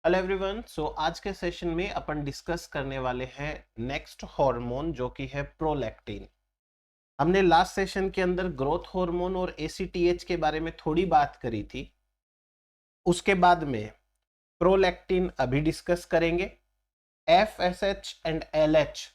Hello everyone. आज के session में अपन डिस्कस करने वाले हैं नेक्स्ट हार्मोन जो कि है प्रोलैक्टिन। हमने लास्ट सेशन के अंदर ग्रोथ हार्मोन और एसीटीएच के बारे में थोड़ी बात करी थी। उसके बाद में प्रोलैक्टिन अभी डिस्कस करेंगे। एफएसएच एंड एलएच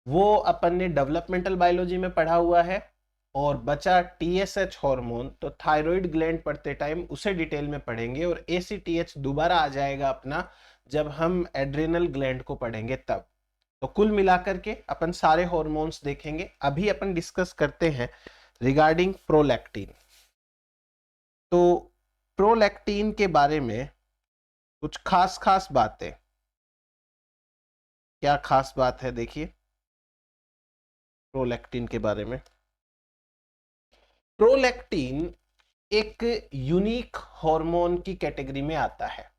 वो अपन ने डेवलपमेंटल बायोलॉजी में पढ़ा हुआ है, और बचा टीएसएच हार्मोन तो थायराइड ग्लैंड पढ़ते टाइम उसे डिटेल में पढ़ेंगे, और एसीटीएच दोबारा आ जाएगा अपना जब हम एड्रेनल ग्लैंड को पढ़ेंगे तब। तो कुल मिलाकर के अपन सारे हार्मोन्स देखेंगे। अभी अपन डिस्कस करते हैं रिगार्डिंग प्रोलैक्टिन। तो प्रोलैक्टिन के बारे में कुछ खास बातें। क्या खास बात है देखिए प्रोलैक्टिन के बारे में। प्रोलैक्टिन एक यूनिक हार्मोन की कैटेगरी में आता है।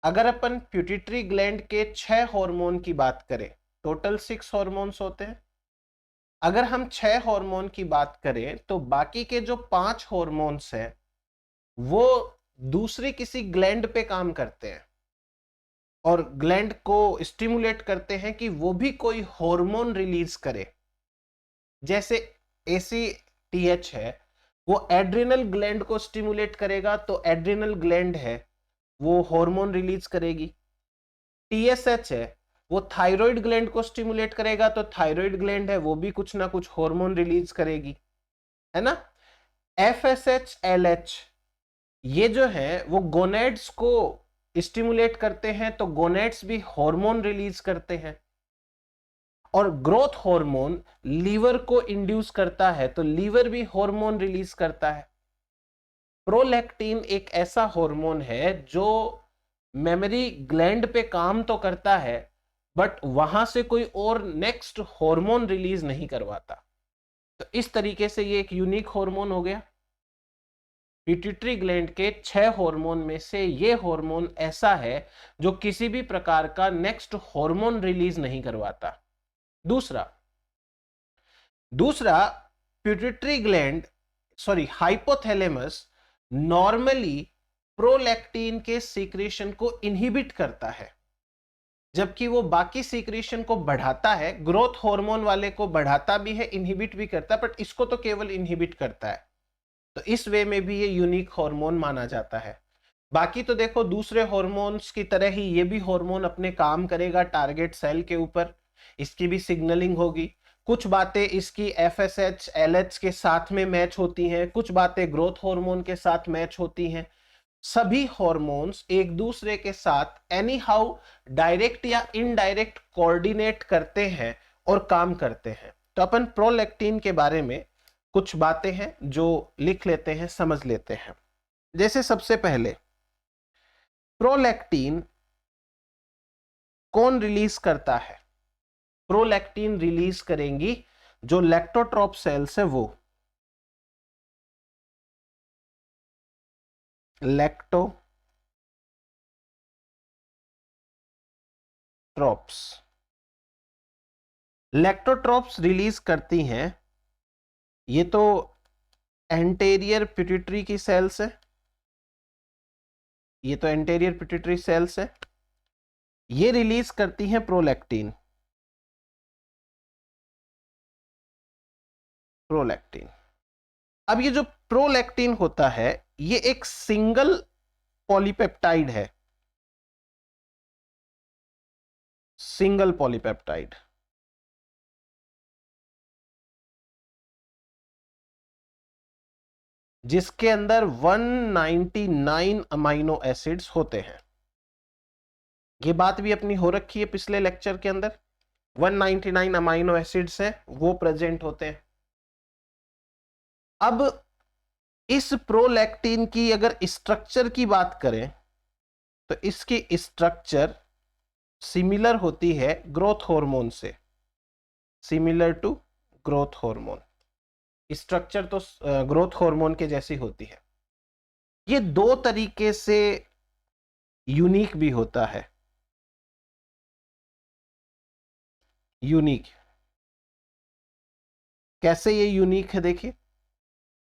अगर अपन प्यूटिटरी ग्लैंड के 6 हार्मोन की बात करें, टोटल 6 हार्मोन्स होते हैं। अगर हम 6 हार्मोन की बात करें तो बाकी के जो 5 हार्मोन्स हैं वो दूसरी किसी ग्लैंड पे काम करते हैं और ग्लैंड को स्टिमुलेट करते हैं कि वो भी कोई हार्मोन रिलीज करे। जैसे एसीटीएच है वो एड्रिनल ग्लैंड को स्टिमुलेट करेगा तो एड्रिनल ग्लैंड है वो हार्मोन रिलीज करेगी। टीएसएच है वो थायराइड ग्लैंड को स्टिमुलेट करेगा तो थायराइड ग्लैंड है वो भी कुछ ना कुछ हार्मोन रिलीज करेगी, है ना। एफएसएच एलएच ये जो है वो गोनेड्स को स्टिमुलेट करते हैं तो गोनेड्स भी हार्मोन रिलीज करते हैं। और ग्रोथ हार्मोन लीवर को इंड्यूस करता है तो लीवर भी हार्मोन रिलीज करता है। प्रोलैक्टिन एक ऐसा हार्मोन है जो मेमोरी ग्लैंड पे काम तो करता है बट वहां से कोई और नेक्स्ट हार्मोन रिलीज नहीं करवाता। तो इस तरीके से ये एक यूनिक हार्मोन हो गया। पिट्यूटरी ग्लैंड के 6 हार्मोन में से ये हार्मोन ऐसा है जो किसी भी प्रकार का नेक्स्ट हार्मोन रिलीज नहीं करवाता। दूसरा pituitary gland hypothalamus normally prolactin के सीक्रेशन को इनहिबिट करता है, जबकि वो बाकी सीक्रेशन को बढ़ाता है। ग्रोथ हार्मोन वाले को बढ़ाता भी है, इनहिबिट भी करता है, बट इसको तो केवल इनहिबिट करता है। तो इस वे में भी ये यूनिक हार्मोन माना जाता है। बाकी तो देखो दूसरे हार्मोन्स की तरह ही ये भी हार्मोन अपने काम करेगा टारगेट सेल के ऊपर, इसकी भी सिग्नलिंग होगी। कुछ बातें इसकी एफएसएच एलएच के साथ में मैच होती हैं, कुछ बातें ग्रोथ हार्मोन के साथ मैच होती हैं। सभी हार्मोन्स एक दूसरे के साथ एनी हाउ डायरेक्ट या इनडायरेक्ट कोऑर्डिनेट करते हैं और काम करते हैं। तो अपन प्रोलैक्टिन के बारे में कुछ बातें हैं जो लिख लेते हैं, समझ लेते हैं। जैसे सबसे पहले प्रोलैक्टिन कौन रिलीज करता है? प्रोलैक्टिन रिलीज करेंगी जो लैक्टोट्रोप सेल्स है वो। लैक्टोट्रोप्स रिलीज करती हैं। ये तो एंटेरियर पिट्यूटरी की सेल्स है, ये तो एंटेरियर पिट्यूटरी सेल्स है, ये रिलीज करती हैं प्रोलैक्टिन। अब ये जो प्रोलैक्टिन होता है ये एक सिंगल पॉलीपेप्टाइड है, सिंगल पॉलीपेप्टाइड, जिसके अंदर 199 अमाइनो एसिड्स होते हैं। ये बात भी अपनी हो रखी है पिछले लेक्चर के अंदर। 199 अमाइनो एसिड्स हैं वो प्रेजेंट होते हैं। अब इस प्रोलैक्टिन की अगर स्ट्रक्चर की बात करें तो इसकी स्ट्रक्चर सिमिलर होती है ग्रोथ हार्मोन से, similar to growth hormone. Structure तो ग्रोथ हार्मोन के जैसी होती है। ये दो तरीके से यूनिक भी होता है। यूनिक कैसे ये यूनिक है देखिए,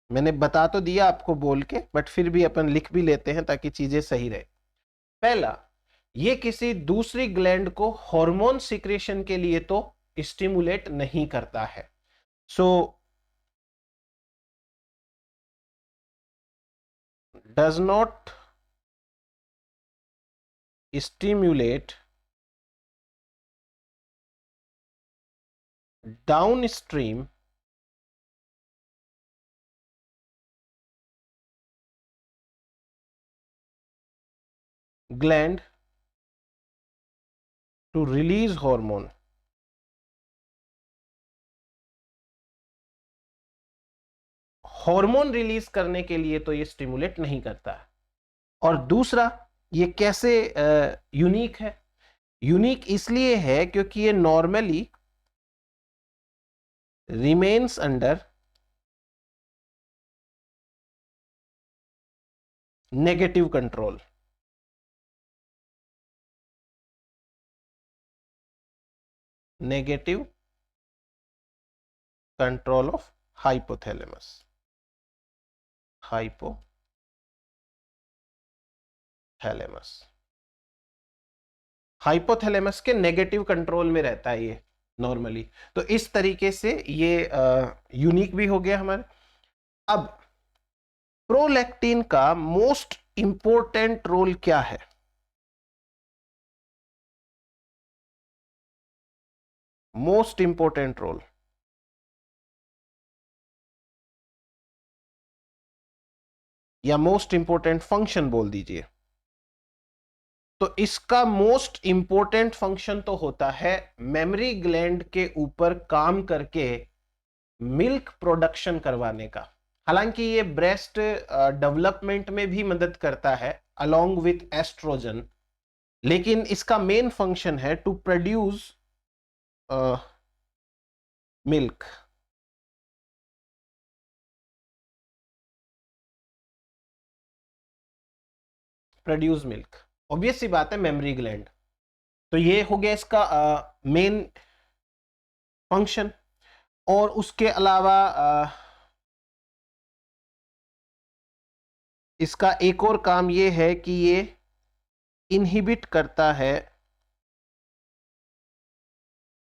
मैंने बता तो दिया आपको बोल के, बट फिर भी अपन लिख भी लेते हैं ताकि चीजें सही रहे। पहला, ये किसी दूसरी ग्लैंड को हार्मोन सिक्रेशन के लिए तो स्टिमुलेट नहीं करता है। So does not stimulate downstream gland to release hormone। Hormone release करने के लिए तो ये स्टिमुलेट नहीं करता है। और दूसरा, ये कैसे यूनिक है? यूनिक इसलिए है क्योंकि ये normally remains under negative control. Negative control of hypothalamus. Hypothalamus के नेगेटिव कंट्रोल में रहता है ये नॉर्मली। तो इस तरीके से ये यूनिक भी हो गया हमारे। अब प्रोलैक्टिन का मोस्ट इंपॉर्टेंट रोल क्या है? मोस्ट इंपॉर्टेंट रोल या मोस्ट इंपॉर्टेंट फंक्शन बोल दीजिए। तो इसका मोस्ट इंपॉर्टेंट फंक्शन तो होता है मेमरी ग्लैंड के ऊपर काम करके मिल्क प्रोडक्शन करवाने का। हालांकि ये ब्रेस्ट डेवलपमेंट में भी मदद करता है अलोंग विथ एस्ट्रोजन, लेकिन इसका मेन फंक्शन है to produce milk. Produce milk, obvious सी बात है, मेमरी ग्लैंड। तो ये हो गया इसका मेन फंक्शन। और उसके अलावा इसका एक और काम ये है कि ये इनहिबिट करता है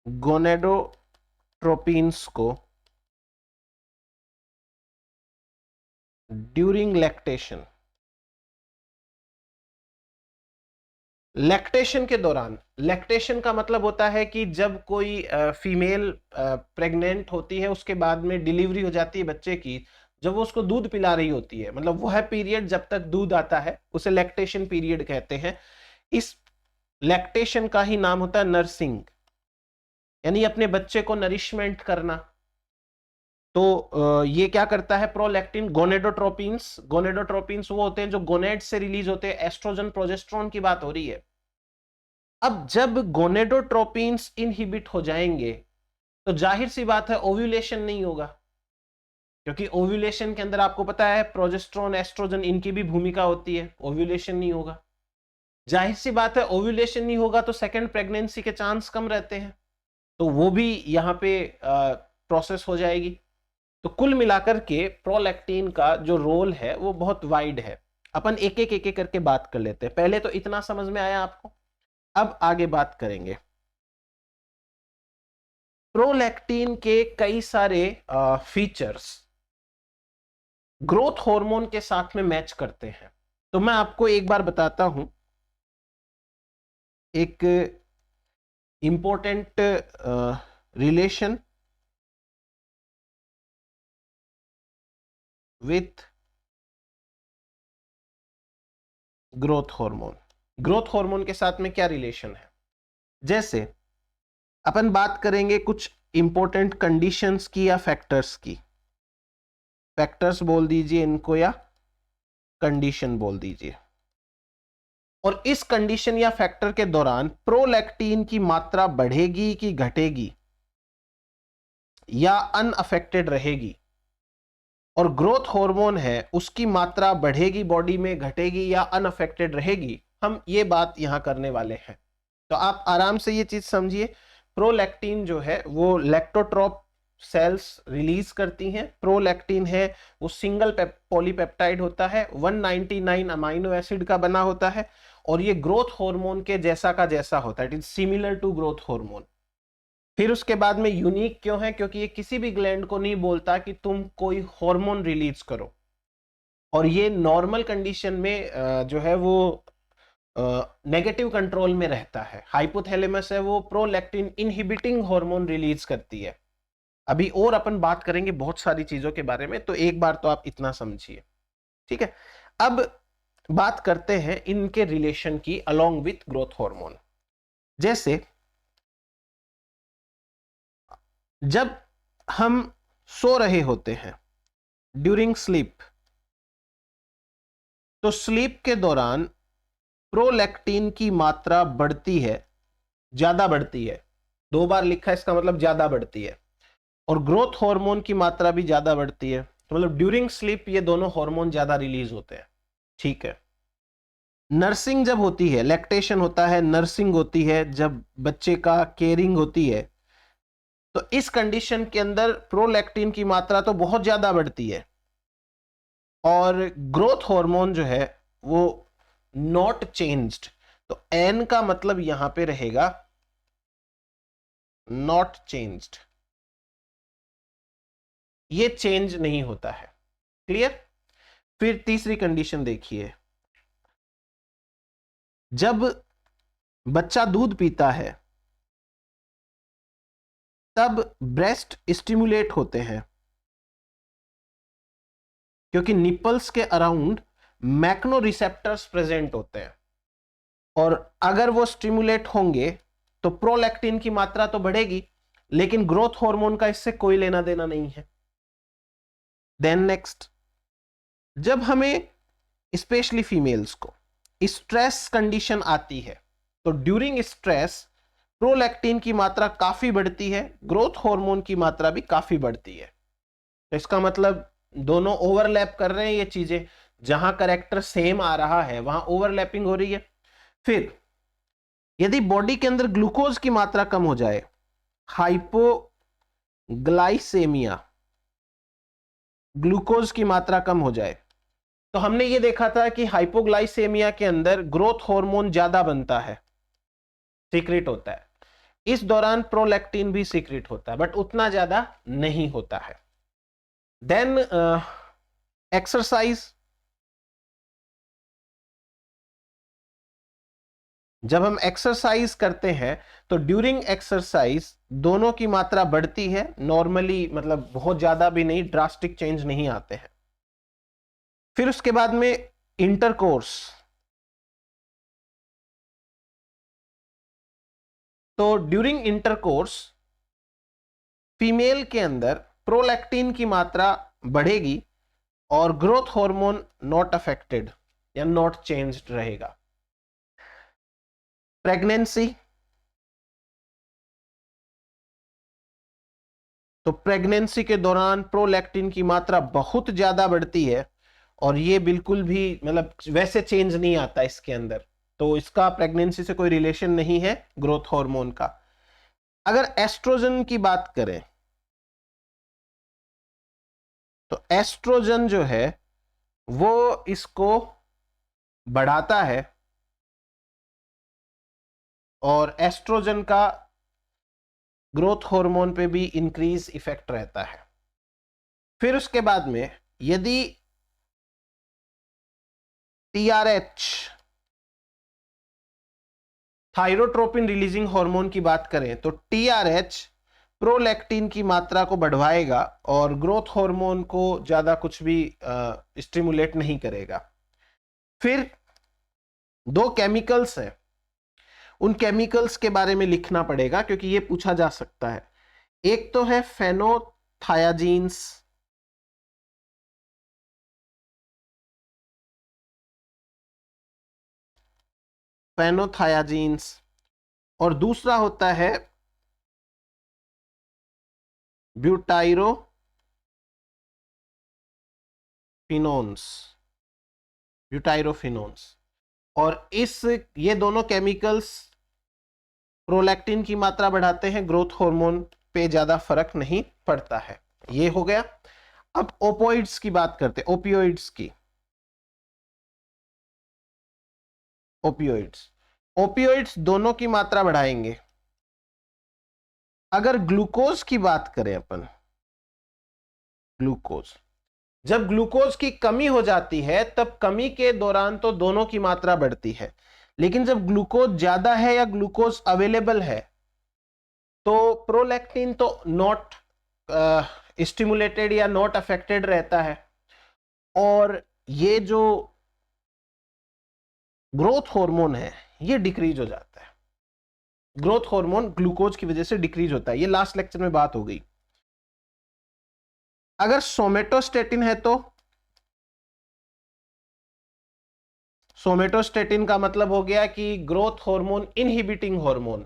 गोनेडोट्रोपिन्स को ड्यूरिंग लैक्टेशन। लैक्टेशन के दौरान, लैक्टेशन का मतलब होता है कि जब कोई फीमेल प्रेग्नेंट होती है, उसके बाद में डिलीवरी हो जाती है बच्चे की, जब वो उसको दूध पिला रही होती है, मतलब वो है पीरियड जब तक दूध आता है, उसे लैक्टेशन पीरियड कहते हैं। इस लैक्टेशन का ही नाम होता है नर्सिंग, यानी अपने बच्चे को नरिशमेंट करना। तो ये क्या करता है प्रोलैक्टिन? गोनेडोट्रोपिन्स, गोनेडोट्रोपिन्स वो होते हैं जो गोनेड से रिलीज होते हैं। एस्ट्रोजन प्रोजेस्टेरोन की बात हो रही है। अब जब गोनेडोट्रोपिन्स इनहिबिट हो जाएंगे तो जाहिर सी बात है ओव्यूलेशन नहीं होगा, क्योंकि ओव्यूलेशन के अंदर आपको पता है प्रोजेस्टेरोन, एस्ट्रोजन, इनकी भी भूमिका होती है। ओव्यूलेशन नहीं होगा, जाहिर सी बात है ओव्यूलेशन नहीं होगा तो सेकंड प्रेगनेंसी के चांस कम रहते हैं, तो वो भी यहाँ पे प्रोसेस हो जाएगी। तो कुल मिलाकर के प्रोलैक्टिन का जो रोल है वो बहुत वाइड है। अपन एक एक करके बात कर लेते हैं। पहले तो इतना समझ में आया आपको, अब आगे बात करेंगे। प्रोलैक्टिन के कई सारे फीचर्स ग्रोथ हार्मोन के साथ में मैच करते हैं। तो मैं आपको एक बार बताता हूं, एक important relation with growth hormone. Growth hormone के साथ में क्या रिलेशन है? जैसे अपन बात करेंगे कुछ इंपॉर्टेंट कंडीशंस की या फैक्टर्स की। फैक्टर्स बोल दीजिए इनको या कंडीशन बोल दीजिए। और इस कंडीशन या फैक्टर के दौरान प्रोलैक्टिन की मात्रा बढ़ेगी कि घटेगी या अनअफेक्टेड रहेगी, और ग्रोथ हार्मोन है उसकी मात्रा बढ़ेगी बॉडी में, घटेगी या अनअफेक्टेड रहेगी, हम ये बात यहां करने वाले हैं। तो आप आराम से ये चीज समझिए। प्रोलैक्टिन जो है वो लैक्टोट्रोप सेल्स रिलीज करती हैं। प्रोलैक्टिन है वो सिंगल पॉलीपेप्टाइड होता है, 199 अमाइनो एसिड का बना होता है और ये ग्रोथ हार्मोन के जैसा का जैसा होता है, it is similar to growth hormone. फिर उसके बाद में यूनिक क्यों है? क्योंकि ये किसी भी ग्लैंड को नहीं बोलता कि तुम कोई हार्मोन रिलीज करो, और ये नॉर्मल कंडीशन में जो है वो नेगेटिव कंट्रोल में रहता है। हाइपोथैलेमस है वो प्रोलैक्टिन इनहिबिटिंग हार्मोन रिलीज करती है। अभी और अपन बात करेंगे बहुत सारी चीजों के बारे में, तो एक बार तो आप इतना समझिए, ठीक है। अब बात करते हैं इनके रिलेशन की अलोंग विथ ग्रोथ हार्मोन। जैसे जब हम सो रहे होते हैं ड्यूरिंग स्लीप, तो स्लीप के दौरान प्रोलैक्टिन की मात्रा बढ़ती है, ज्यादा बढ़ती है। 2 बार लिखा है, इसका मतलब ज्यादा बढ़ती है। और ग्रोथ हार्मोन की मात्रा भी ज्यादा बढ़ती है, तो मतलब ड्यूरिंग स्लीप ये दोनों हार्मोन ज्यादा रिलीज होते हैं, ठीक है। नर्सिंग जब होती है, लैक्टेशन होता है, नर्सिंग होती है, जब बच्चे का केयरिंग होती है, तो इस कंडीशन के अंदर प्रोलैक्टिन की मात्रा तो बहुत ज्यादा बढ़ती है और ग्रोथ हार्मोन जो है वो नॉट चेंज्ड। तो एन का मतलब यहां पे रहेगा नॉट चेंज्ड, ये चेंज नहीं होता है। क्लियर? फिर तीसरी कंडीशन देखिए, जब बच्चा दूध पीता है तब ब्रेस्ट स्टिमुलेट होते हैं, क्योंकि निपल्स के अराउंड मैक्नो रिसेप्टर्स प्रेजेंट होते हैं, और अगर वो स्टिमुलेट होंगे तो प्रोलैक्टिन की मात्रा तो बढ़ेगी, लेकिन ग्रोथ हार्मोन का इससे कोई लेना देना नहीं है। देन नेक्स्ट, जब हमें स्पेशली फीमेल्स को स्ट्रेस कंडीशन आती है, तो ड्यूरिंग स्ट्रेस प्रोलैक्टिन की मात्रा काफी बढ़ती है, ग्रोथ हार्मोन की मात्रा भी काफी बढ़ती है। तो इसका मतलब दोनों ओवरलैप कर रहे हैं ये चीजें, जहां करेक्टर सेम आ रहा है वहां ओवरलैपिंग हो रही है। फिर यदि बॉडी के अंदर ग्लूकोज की मात्रा कम हो जाए, हाइपोग्लाइसेमिया, ग्लूकोज की मात्रा कम हो जाए, तो हमने ये देखा था कि हाइपोग्लाइसेमिया के अंदर ग्रोथ हार्मोन ज्यादा बनता है, सीक्रेट होता है। इस दौरान प्रोलैक्टिन भी सीक्रेट होता है, बट उतना ज्यादा नहीं होता है। देन एक्सरसाइज, जब हम एक्सरसाइज करते हैं तो ड्यूरिंग एक्सरसाइज दोनों की मात्रा बढ़ती है नॉर्मली, मतलब बहुत ज्यादा भी नहीं, ड्रास्टिक चेंज नहीं आते हैं। फिर उसके बाद में इंटरकोर्स, तो ड्यूरिंग इंटरकोर्स फीमेल के अंदर प्रोलैक्टिन की मात्रा बढ़ेगी और ग्रोथ हार्मोन नॉट अफेक्टेड या नॉट चेंज्ड रहेगा। प्रेगनेंसी, तो प्रेगनेंसी के दौरान प्रोलैक्टिन की मात्रा बहुत ज्यादा बढ़ती है और ये बिल्कुल भी मतलब वैसे चेंज नहीं आता इसके अंदर, तो इसका प्रेगनेंसी से कोई रिलेशन नहीं है ग्रोथ हार्मोन का। अगर एस्ट्रोजन की बात करें तो एस्ट्रोजन जो है वो इसको बढ़ाता है और एस्ट्रोजन का ग्रोथ हार्मोन पे भी इंक्रीज इफेक्ट रहता है। फिर उसके बाद में यदि टीआरएच, थायरोट्रोपिन रिलीजिंग हार्मोन की बात करें तो टीआरएच प्रोलैक्टिन की मात्रा को बढ़वाएगा और ग्रोथ हार्मोन को ज्यादा कुछ भी स्टिमुलेट नहीं करेगा। फिर 2 केमिकल्स हैं, उन केमिकल्स के बारे में लिखना पड़ेगा क्योंकि ये पूछा जा सकता है। एक तो है फेनोथायाजीन्स, फेनोथायाजीन्स, और दूसरा होता है ब्यूटाइरोफिनोन्स, ब्यूटाइरोफिनोन्स। और ये दोनों केमिकल्स प्रोलैक्टिन की मात्रा बढ़ाते हैं, ग्रोथ हार्मोन पे ज्यादा फर्क नहीं पड़ता है। ये हो गया। अब ओपोइड्स की बात करते हैं, ओपियोइड्स की। ओपियोइड्स दोनों की मात्रा बढ़ाएंगे। अगर ग्लूकोज की बात करें अपन, ग्लूकोज, जब ग्लूकोज की कमी हो जाती है तब कमी के दौरान तो दोनों की मात्रा बढ़ती है, लेकिन जब ग्लूकोज ज्यादा है या ग्लूकोज अवेलेबल है तो प्रोलैक्टिन तो नॉट स्टिमुलेटेड या नॉट अफेक्टेड रहता है, और ये जो ग्रोथ हार्मोन है ये डिक्रीज हो जाता है। ग्रोथ हार्मोन ग्लूकोज की वजह से डिक्रीज होता है। ये लास्ट लेक्चर में बात हो गई। अगर सोमेटोस्टेटिन है तो सोमेटोस्टेटिन का मतलब हो गया कि ग्रोथ हार्मोन इनहिबिटिंग हार्मोन,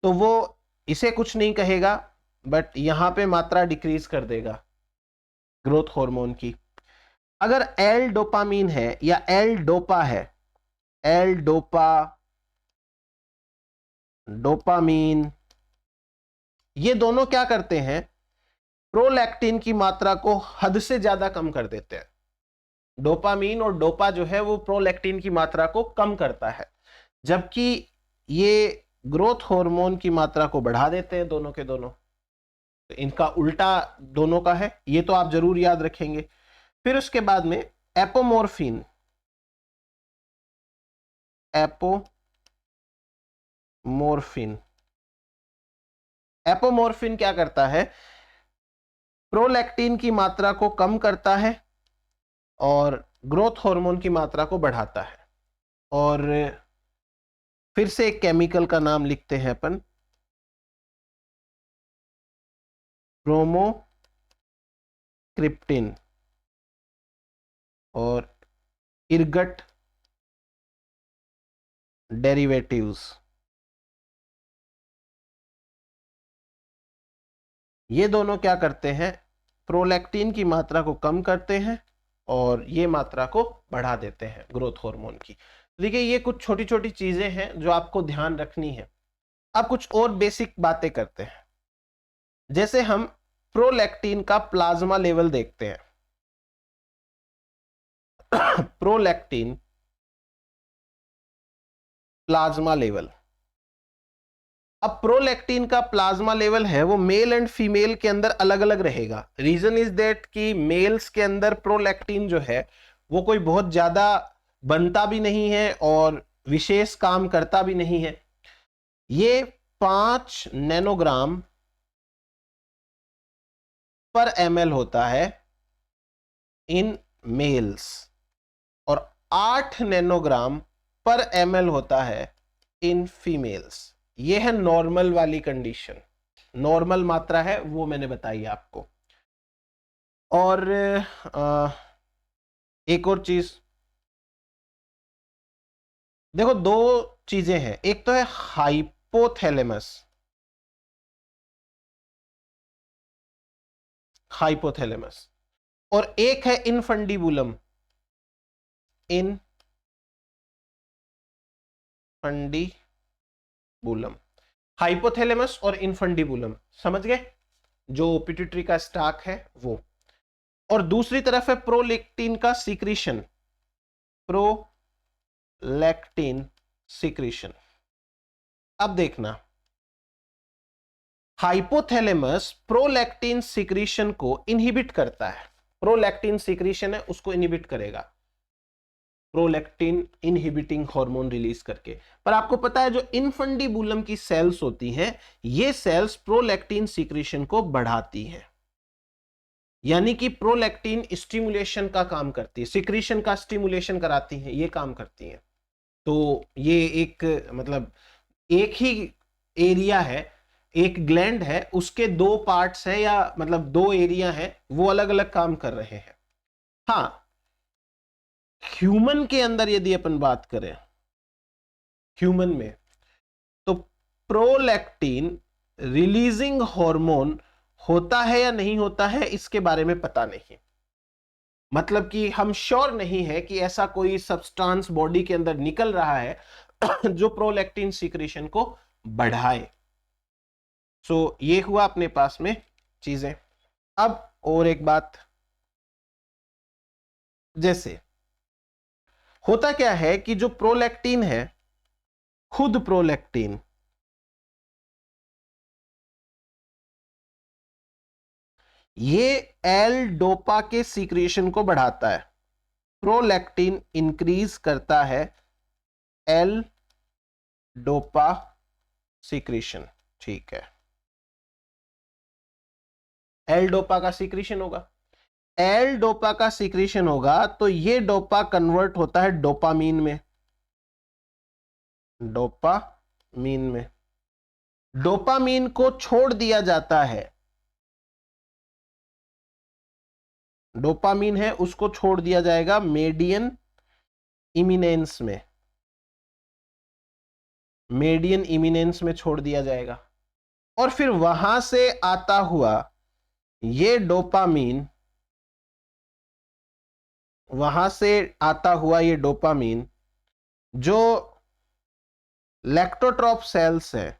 तो वो इसे कुछ नहीं कहेगा बट यहां पे मात्रा डिक्रीज कर देगा ग्रोथ हार्मोन की। अगर एल डोपामीन है या एल डोपा है, एल डोपा, डोपामीन, ये दोनों क्या करते हैं, प्रोलैक्टिन की मात्रा को हद से ज्यादा कम कर देते हैं। डोपामीन और डोपा जो है वो प्रोलैक्टिन की मात्रा को कम करता है, जबकि ये ग्रोथ हार्मोन की मात्रा को बढ़ा देते हैं, दोनों के दोनों। तो इनका उल्टा दोनों का है, ये तो आप जरूर याद रखेंगे। फिर उसके बाद में एपोमोर्फिन, एपोमोर्फिन, एपोमोर्फिन क्या करता है, प्रोलैक्टिन की मात्रा को कम करता है और ग्रोथ हार्मोन की मात्रा को बढ़ाता है। और फिर से एक केमिकल का नाम लिखते हैं अपन, ब्रोमोक्रिप्टिन और इर्गट डेरिवेटिव्स। ये दोनों क्या करते हैं, प्रोलैक्टिन की मात्रा को कम करते हैं और ये मात्रा को बढ़ा देते हैं ग्रोथ हार्मोन की। देखिए ये कुछ छोटी छोटी चीजें हैं जो आपको ध्यान रखनी है। अब कुछ और बेसिक बातें करते हैं, जैसे हम प्रोलैक्टिन का प्लाज्मा लेवल देखते हैं। प्रोलैक्टिन प्लाज्मा लेवल, अब प्रोलैक्टिन का प्लाज्मा लेवल है वो मेल एंड फीमेल के अंदर अलग अलग रहेगा। रीजन इज दैट कि मेल्स के अंदर प्रोलैक्टिन जो है वो कोई बहुत ज्यादा बनता भी नहीं है और विशेष काम करता भी नहीं है। ये 5 नैनोग्राम पर ml होता है इन मेल्स और 8 नैनोग्राम पर ml होता है इन फीमेल्स। ये है नॉर्मल वाली कंडीशन, नॉर्मल मात्रा है वो मैंने बताई आपको। और एक और चीज देखो, दो चीजें हैं, एक तो है हाइपोथैलेमस, हाइपोथैलेमस, और एक है इनफंडिबुलम, इनफंडिबुलम। हाइपोथैलेमस और इनफंडिबुलम समझ गए, जो पिट्यूटरी का स्टाक है वो। और दूसरी तरफ है प्रोलैक्टिन का सीक्रेशन, प्रोलैक्टिन सीक्रेशन। अब देखना, हाइपोथैलेमस प्रोलैक्टिन सीक्रेशन को इनहिबिट करता है, प्रोलैक्टिन सीक्रेशन है उसको इनहिबिट करेगा, प्रोलैक्टिन इनहिबिटिंग हार्मोन रिलीज करके। पर आपको पता है जो इनफंडिबुलम की सेल्स होती हैं, ये सेल्स प्रोलैक्टिन सीक्रेशन को बढ़ाती हैं, यानी कि प्रोलैक्टिन स्टिमुलेशन का काम करती है, सीक्रेशन का स्टिमुलेशन कराती है, ये काम करती हैं। तो ये एक मतलब एक ही एरिया है, एक ग्लैंड है, उसके दो पार्ट्स है या मतलब दो एरिया है, वो अलग अलग काम कर रहे हैं। हाँ, ह्यूमन के अंदर यदि अपन बात करें, ह्यूमन में, तो प्रोलैक्टिन रिलीजिंग हार्मोन होता है या नहीं होता है इसके बारे में पता नहीं, मतलब कि हम श्योर नहीं है कि ऐसा कोई सब्सटेंस बॉडी के अंदर निकल रहा है जो प्रोलैक्टिन सीक्रेशन को बढ़ाए। सो ये हुआ अपने पास में चीजें। अब और एक बात, जैसे होता क्या है कि जो प्रोलैक्टिन है, खुद प्रोलैक्टिन ये एल डोपा के सीक्रेशन को बढ़ाता है। प्रोलैक्टिन इंक्रीज करता है एल डोपा सीक्रेशन, ठीक है। एल डोपा का सीक्रेशन होगा, एल डोपा का सीक्रेशन होगा तो ये डोपा कन्वर्ट होता है डोपामीन में, डोपामीन में। डोपामीन को छोड़ दिया जाता है, डोपामीन है उसको छोड़ दिया जाएगा मेडियन इमिनेंस में, मेडियन इमिनेंस में छोड़ दिया जाएगा। और फिर वहां से आता हुआ ये डोपामीन, वहां से आता हुआ ये डोपामीन जो लैक्टोट्रॉप सेल्स है,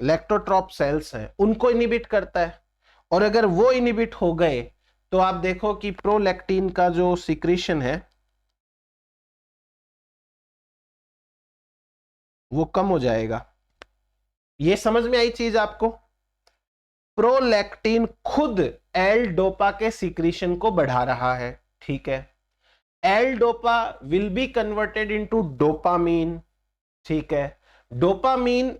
लैक्टोट्रॉप सेल्स हैं, उनको इनिबिट करता है। और अगर वो इनिबिट हो गए तो आप देखो कि प्रोलैक्टिन का जो सिक्रीशन है वो कम हो जाएगा। ये समझ में आई चीज आपको? प्रोलैक्टिन खुद एल डोपा के सिक्रीशन को बढ़ा रहा है, ठीक है। L dopa will be converted into dopamine, ठीक है। डोपामीन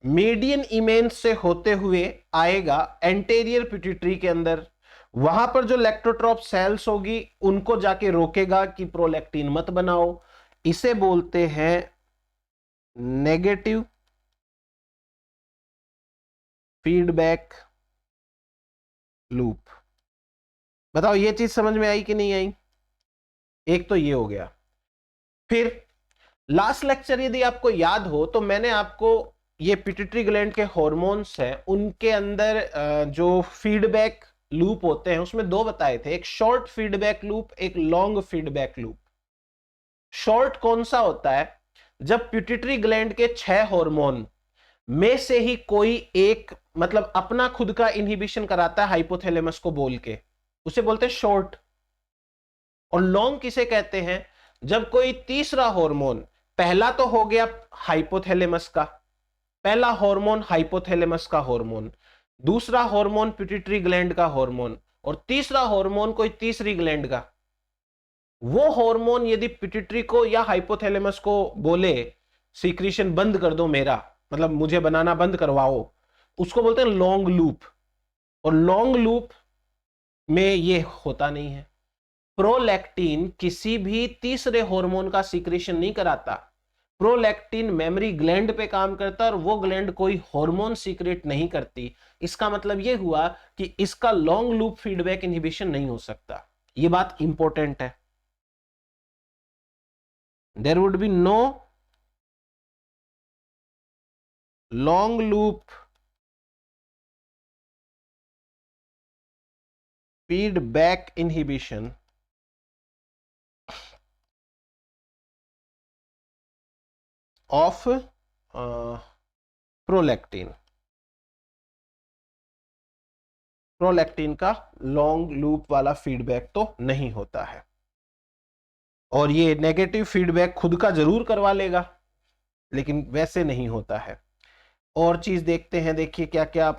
मीडियन इमेंस से होते हुए आएगा एंटेरियर पिट्यूटरी के अंदर, वहां पर जो लैक्टोट्रॉप सेल्स होगी उनको जाके रोकेगा कि प्रोलैक्टिन मत बनाओ। इसे बोलते हैं नेगेटिव फीडबैक लूप। बताओ ये चीज समझ में आई कि नहीं आई? एक तो ये हो गया। फिर लास्ट लेक्चर यदि आपको याद हो तो मैंने आपको ये पिट्यूटरी ग्लैंड के हॉर्मोन्स हैं उनके अंदर जो फीडबैक लूप होते हैं उसमें दो बताए थे, एक शॉर्ट फीडबैक लूप, एक लॉन्ग फीडबैक लूप। शॉर्ट कौन सा होता है? जब पिट्यूटरी ग्लैंड के 6 हार्मोन में से ही कोई एक मतलब अपना खुद का इनहिबिशन कराता है हाइपोथैलेमस को बोल के, उसे बोलते हैं शॉर्ट। और लॉन्ग किसे कहते हैं? जब कोई तीसरा हार्मोन, पहला तो हो गया हाइपोथैलेमस का, पहला हार्मोन हाइपोथैलेमस का हार्मोन, दूसरा हार्मोन पिट्यूटरी ग्लैंड का हार्मोन, और तीसरा हार्मोन कोई तीसरी ग्लैंड का, वो हार्मोन यदि पिट्यूटरी को या हाइपोथैलेमस को बोले सीक्रेशन बंद कर दो मेरा, मतलब मुझे बनाना बंद करवाओ, उसको बोलते हैं लॉन्ग लूप। और लॉन्ग लूप में ये होता नहीं है। प्रोलैक्टिन किसी भी तीसरे हार्मोन का सीक्रेशन नहीं कराता, प्रोलैक्टिन मेमोरी ग्लैंड पे काम करता है और वो ग्लैंड कोई हार्मोन सीक्रेट नहीं करती। इसका मतलब ये हुआ कि इसका लॉन्ग लूप फीडबैक इनहिबिशन नहीं हो सकता। ये बात इंपॉर्टेंट है। There would be no long loop feedback inhibition of prolactin. Prolactin का लॉन्ग लूप वाला फीडबैक तो नहीं होता है, और ये नेगेटिव फीडबैक खुद का जरूर करवा लेगा लेकिन वैसे नहीं होता है। और चीज देखते हैं, देखिए क्या क्या आप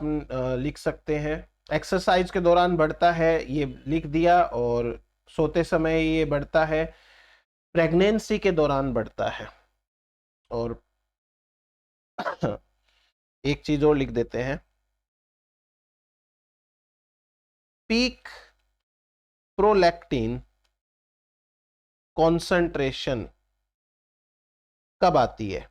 लिख सकते हैं। एक्सरसाइज के दौरान बढ़ता है, ये लिख दिया, और सोते समय ये बढ़ता है, प्रेगनेंसी के दौरान बढ़ता है, और एक चीज और लिख देते हैं, पीक प्रोलैक्टिन कॉन्सेंट्रेशन कब आती है?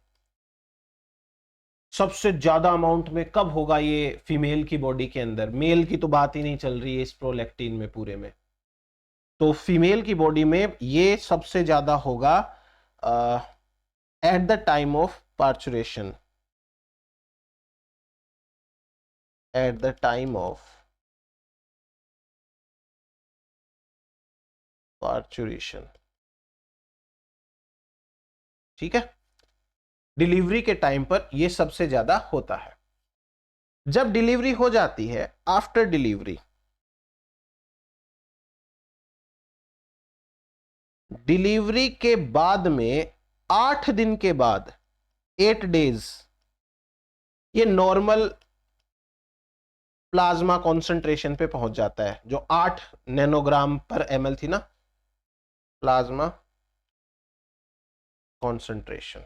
सबसे ज्यादा अमाउंट में कब होगा ये फीमेल की बॉडी के अंदर? मेल की तो बात ही नहीं चल रही है इस प्रोलैक्टिन में पूरे में। तो फीमेल की बॉडी में ये सबसे ज्यादा होगा at the time of parturition, at the time of parturition. ठीक है, डिलीवरी के टाइम पर यह सबसे ज्यादा होता है। जब डिलीवरी हो जाती है, आफ्टर डिलीवरी, डिलीवरी के बाद में 8 दिन के बाद, 8 डेज, ये नॉर्मल प्लाज्मा कॉन्सेंट्रेशन पे पहुंच जाता है, जो 8 नैनोग्राम पर ml थी ना प्लाज्मा कॉन्सेंट्रेशन,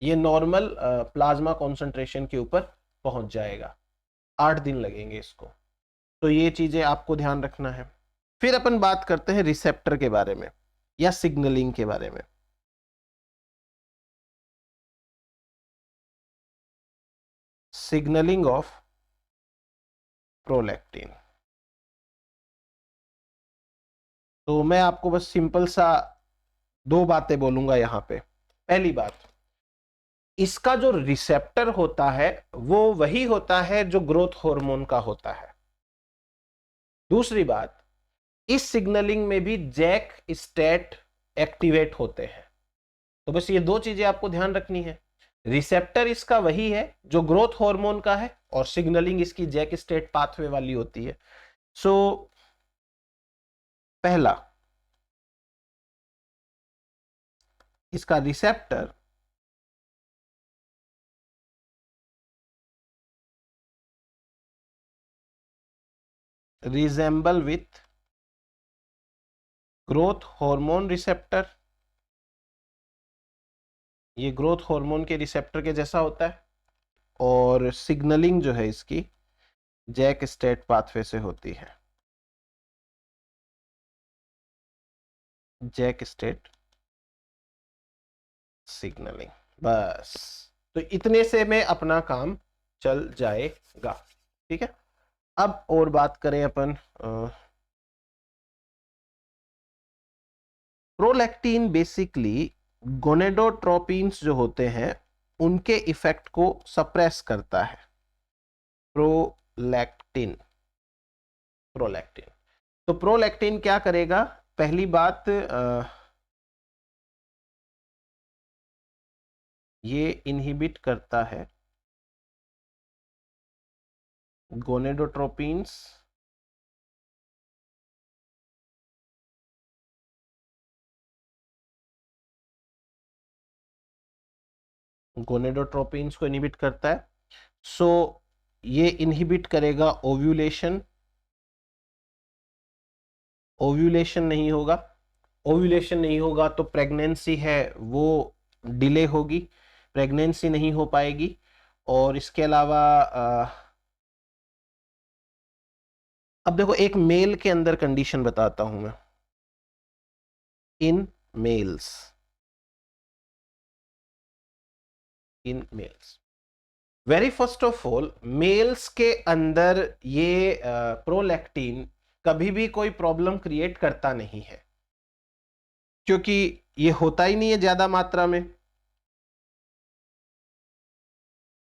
ये नॉर्मल प्लाज्मा कॉन्सेंट्रेशन के ऊपर पहुंच जाएगा। 8 दिन लगेंगे इसको, तो ये चीजें आपको ध्यान रखना है। फिर अपन बात करते हैं रिसेप्टर के बारे में या सिग्नलिंग के बारे में। Signalling of prolactin. तो मैं आपको बस सिंपल सा 2 बातें बोलूंगा यहां पे। पहली बात, इसका जो रिसेप्टर होता है वो वही होता है जो ग्रोथ हार्मोन का होता है। दूसरी बात, इस सिग्नलिंग में भी जैक स्टेट एक्टिवेट होते हैं। तो बस ये 2 चीजें आपको ध्यान रखनी है। रिसेप्टर इसका वही है जो ग्रोथ हार्मोन का है, और सिग्नलिंग इसकी जैक स्टेट पाथवे वाली होती है। सो पहला, इसका receptor resemble with growth hormone receptor, ये ग्रोथ हार्मोन के रिसेप्टर के जैसा होता है, और सिग्नलिंग जो है इसकी जैक स्टेट पाथवे से होती है। जैक स्टेट सिग्नलिंग, बस। तो इतने से में अपना काम चल जाएगा। ठीक है, अब और बात करें अपन, प्रोलैक्टिन बेसिकली गोनेडोट्रोपिन्स जो होते हैं उनके इफेक्ट को सप्रेस करता है। प्रोलैक्टिन, प्रोलैक्टिन, तो प्रोलैक्टिन क्या करेगा? पहली बात, ये इनहिबिट करता है गोनेडोट्रोपिन्स गोनेडोट्रोपिन्स को इनहिबिट करता है। सो ये इनहिबिट करेगा ओव्यूलेशन। ओव्यूलेशन नहीं होगा, ओव्यूलेशन नहीं होगा तो प्रेगनेंसी है वो डिले होगी, प्रेगनेंसी नहीं हो पाएगी। और इसके अलावा अब देखो, एक मेल के अंदर कंडीशन बताता हूं मैं। In males, in males, very first of all, males के अंदर ये प्रोलैक्टिन कभी भी कोई प्रॉब्लम क्रिएट करता नहीं है, क्योंकि ये होता ही नहीं है ज्यादा मात्रा में।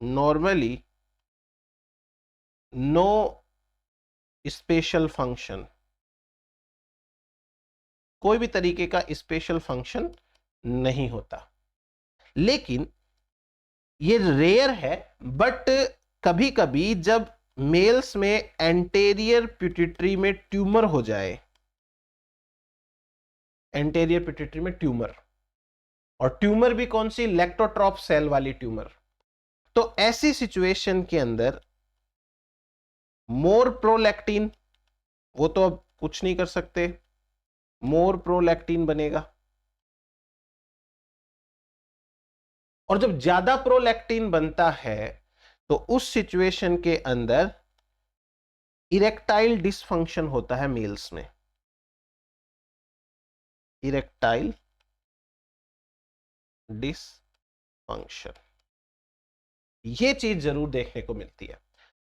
नॉर्मली नो स्पेशल फंक्शन, कोई भी तरीके का स्पेशल फंक्शन नहीं होता। लेकिन ये रेयर है, बट कभी कभी जब मेल्स में एंटेरियर पिट्यूटरी में ट्यूमर हो जाए, एंटेरियर पिट्यूटरी में ट्यूमर, और ट्यूमर भी कौन सी? लैक्टोट्रॉप सेल वाली ट्यूमर, तो ऐसी सिचुएशन के अंदर मोर प्रोलैक्टिन, वो तो अब कुछ नहीं कर सकते, मोर प्रोलैक्टिन बनेगा। और जब ज्यादा प्रोलैक्टिन बनता है तो उस सिचुएशन के अंदर इरेक्टाइल डिसफंक्शन होता है मेल्स में। इरेक्टाइल डिसफंक्शन, ये चीज जरूर देखने को मिलती है।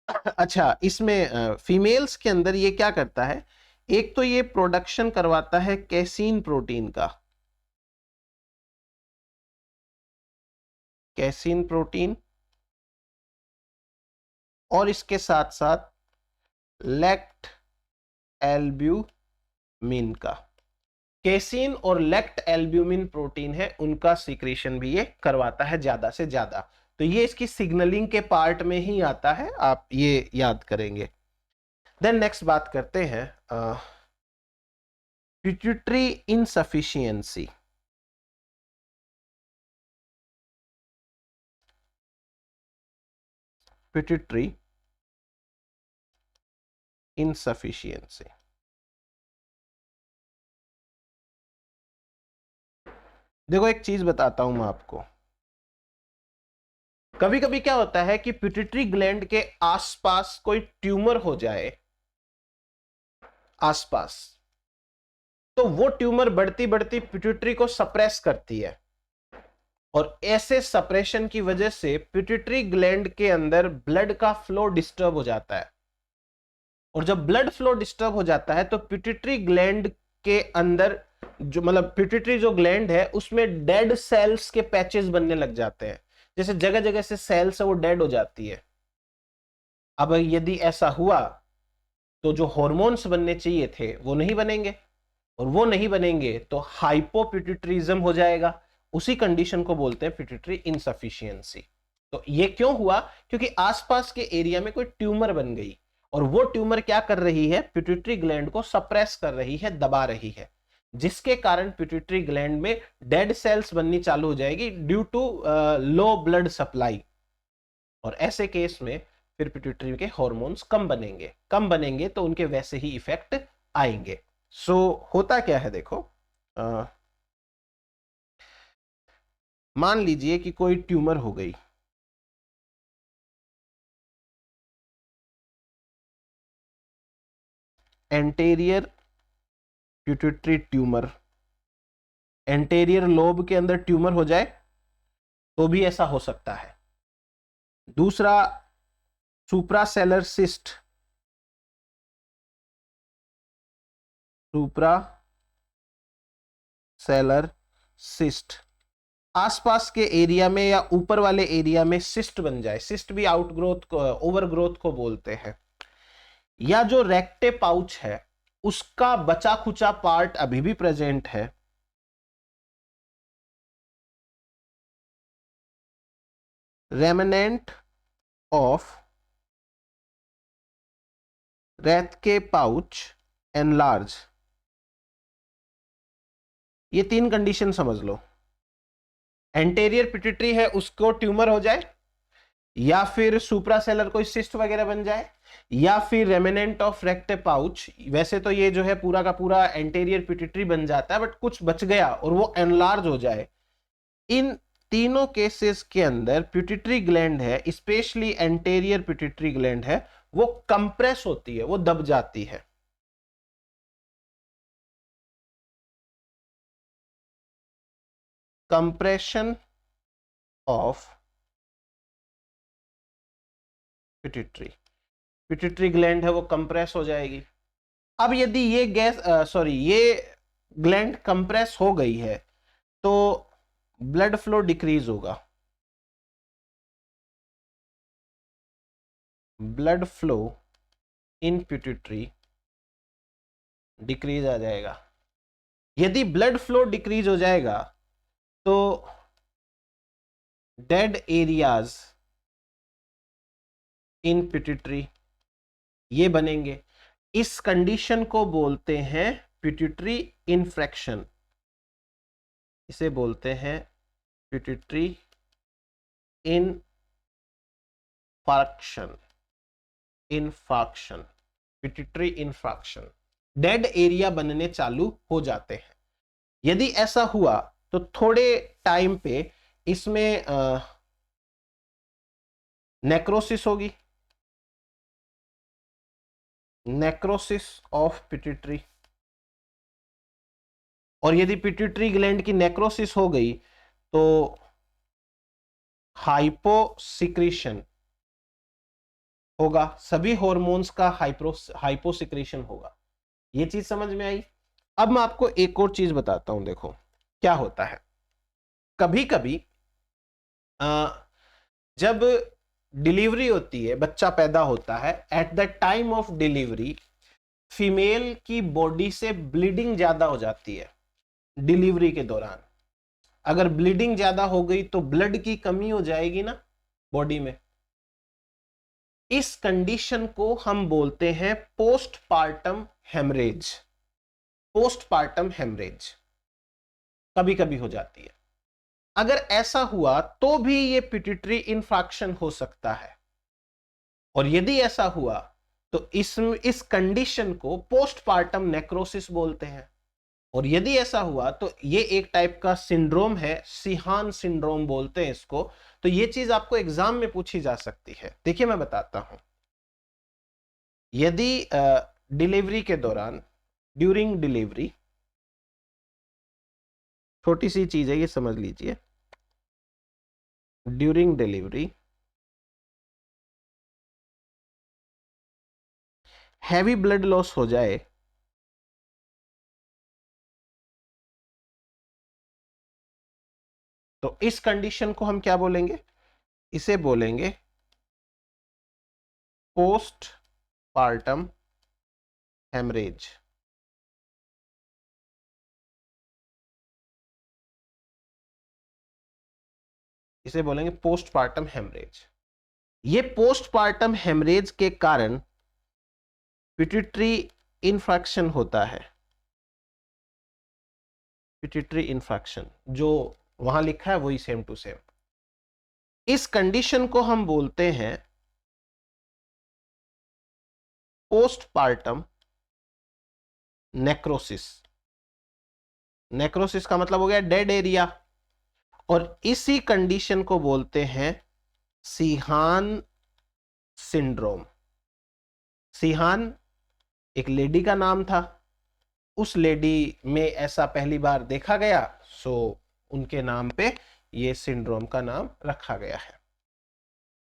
अच्छा, इसमें फीमेल्स के अंदर ये क्या करता है? एक तो ये प्रोडक्शन करवाता है कैसीन प्रोटीन का, कैसीन प्रोटीन, और इसके साथ साथ लैक्ट एल्ब्यूमिन का। केसिन और लेक्ट एल्ब्यूमिन प्रोटीन है, उनका सीक्रेशन भी ये करवाता है ज्यादा से ज्यादा। तो ये इसकी सिग्नलिंग के पार्ट में ही आता है, आप ये याद करेंगे। देन नेक्स्ट बात करते हैं पिट्यूटरी इनसफिशिएंसी। पिट्यूटरी इनसफिशिएंसी, देखो एक चीज बताता हूं मैं आपको। कभी कभी क्या होता है कि पिट्यूटरी ग्लैंड के आसपास कोई ट्यूमर हो जाए आसपास, तो वो ट्यूमर बढ़ती बढ़ती पिट्यूटरी को सप्रेस करती है, और ऐसे सप्रेशन की वजह से पिट्यूटरी ग्लैंड के अंदर ब्लड का फ्लो डिस्टर्ब हो जाता है। और जब ब्लड फ्लो डिस्टर्ब हो जाता है तो पिट्यूटरी ग्लैंड के अंदर जो मतलब पिट्यूटरी जो ग्लैंड है उसमें डेड सेल्स के पैचेस बनने लग जाते हैं, जैसे जगह जगह से सेल्स है वो डेड हो जाती है। अब यदि ऐसा हुआ तो जो हॉर्मोन्स बनने चाहिए थे वो नहीं बनेंगे, और वो नहीं बनेंगे तो हाइपोपिट्यूटरिज्म हो जाएगा। उसी कंडीशन को बोलते हैं पिट्यूटरी इनसफिशिएंसी। तो ये क्यों हुआ? क्योंकि आसपास के एरिया में कोई ट्यूमर बन गई, और वो ट्यूमर क्या कर रही है? पिट्यूटरी ग्लैंड को सप्रेस कर रही है, दबा रही है, जिसके कारण पिट्यूटरी ग्लैंड में डेड सेल्स बननी चालू हो जाएगी due to low blood supply. और ऐसे केस में फिर पिट्यूटरी के हॉर्मोन्स कम बनेंगे तो उनके वैसे ही इफेक्ट आएंगे। सो होता क्या है देखो, मान लीजिए कि कोई ट्यूमर हो गई, anterior pituitary tumour, anterior lobe के अंदर ट्यूमर हो जाए तो भी ऐसा हो सकता है। दूसरा, सुप्रासेलर सिस्ट, सुप्रासेलर सिस्ट, आसपास के एरिया में या ऊपर वाले एरिया में सिस्ट बन जाए। सिस्ट भी आउटग्रोथ ओवर ग्रोथ को बोलते हैं। या जो रेक्टे पाउच है उसका बचा खुचा पार्ट अभी भी प्रेजेंट है, रेमनेंट ऑफ रेक्टे पाउच एनलार्ज। ये तीन कंडीशन समझ लो। एंटेरियर पिट्यूटरी है उसको ट्यूमर हो जाए, या फिर सुप्रासेलर कोई सिस्ट वगैरह बन जाए, या फिर रेमिनेंट ऑफ रेक्टे पाउच। वैसे तो ये जो है पूरा का पूरा एंटेरियर पिट्यूटरी बन जाता है, बट कुछ बच गया और वो एनलार्ज हो जाए। इन तीनों केसेस के अंदर पिट्यूटरी ग्लैंड है, स्पेशली एंटेरियर पिट्यूटरी ग्लैंड है, वो कंप्रेस होती है, वो दब जाती है। Compression of pituitary, pituitary gland है वो कंप्रेस हो जाएगी। अब यदि ये ये ग्लैंड कंप्रेस हो गई है तो ब्लड फ्लो डिक्रीज होगा, blood flow in pituitary decrease आ जाएगा। यदि ब्लड फ्लो डिक्रीज हो जाएगा तो डेड एरियाज इन पिट्यूटरी ये बनेंगे। इस कंडीशन को बोलते हैं पिट्यूटरी इन्फ्रैक्शन, इसे बोलते हैं pituitary infarction, pituitary infraction. Dead area बनने चालू हो जाते हैं। यदि ऐसा हुआ तो थोड़े टाइम पे इसमें नेक्रोसिस होगी, नेक्रोसिस ऑफ पिट्यूटरी। और यदि पिट्यूटरी ग्लैंड की नेक्रोसिस हो गई तो हाइपोसिक्रीशन होगा, सभी हॉर्मोन्स का हाइपोसिक्रीशन होगा। ये चीज समझ में आई? अब मैं आपको एक और चीज बताता हूं। देखो क्या होता है, कभी कभी जब डिलीवरी होती है, बच्चा पैदा होता है, at the time of delivery female की बॉडी से ब्लीडिंग ज्यादा हो जाती है। डिलीवरी के दौरान। अगर ब्लीडिंग ज्यादा हो गई तो ब्लड की कमी हो जाएगी ना बॉडी में। इस कंडीशन को हम बोलते हैं पोस्टपार्टम हेमरेज। पोस्टपार्टम हेमरेज कभी कभी हो जाती है। अगर ऐसा हुआ तो भी ये पिट्यूटरी इन्फेक्शन हो सकता है, और यदि ऐसा हुआ तो इस कंडीशन को पोस्टपार्टम नेक्रोसिस बोलते हैं। और यदि ऐसा हुआ तो ये एक टाइप का सिंड्रोम है, सिहान सिंड्रोम बोलते हैं इसको। तो ये चीज आपको एग्जाम में पूछी जा सकती है। देखिए मैं बताता हूं। यदि डिलीवरी के दौरान, ड्यूरिंग डिलीवरी, छोटी सी चीज है ये समझ लीजिए, during delivery heavy blood loss हो जाए तो इस कंडीशन को हम क्या बोलेंगे? इसे बोलेंगे पोस्ट पार्टम हेमरेज। इसे बोलेंगे पोस्टपार्टम हेमरेज। ये पोस्टपार्टम हेमरेज के कारण पिट्यूटरी इन्फेक्शन होता है। पिट्यूटरी इन्फेक्शन जो वहां लिखा है वही सेम टू सेम। इस कंडीशन को हम बोलते हैं पोस्टपार्टम नेक्रोसिस। नेक्रोसिस का मतलब हो गया डेड एरिया, और इसी कंडीशन को बोलते हैं सिहान सिंड्रोम। सिहान एक लेडी का नाम था, उस लेडी में ऐसा पहली बार देखा गया, सो उनके नाम पे ये सिंड्रोम का नाम रखा गया है।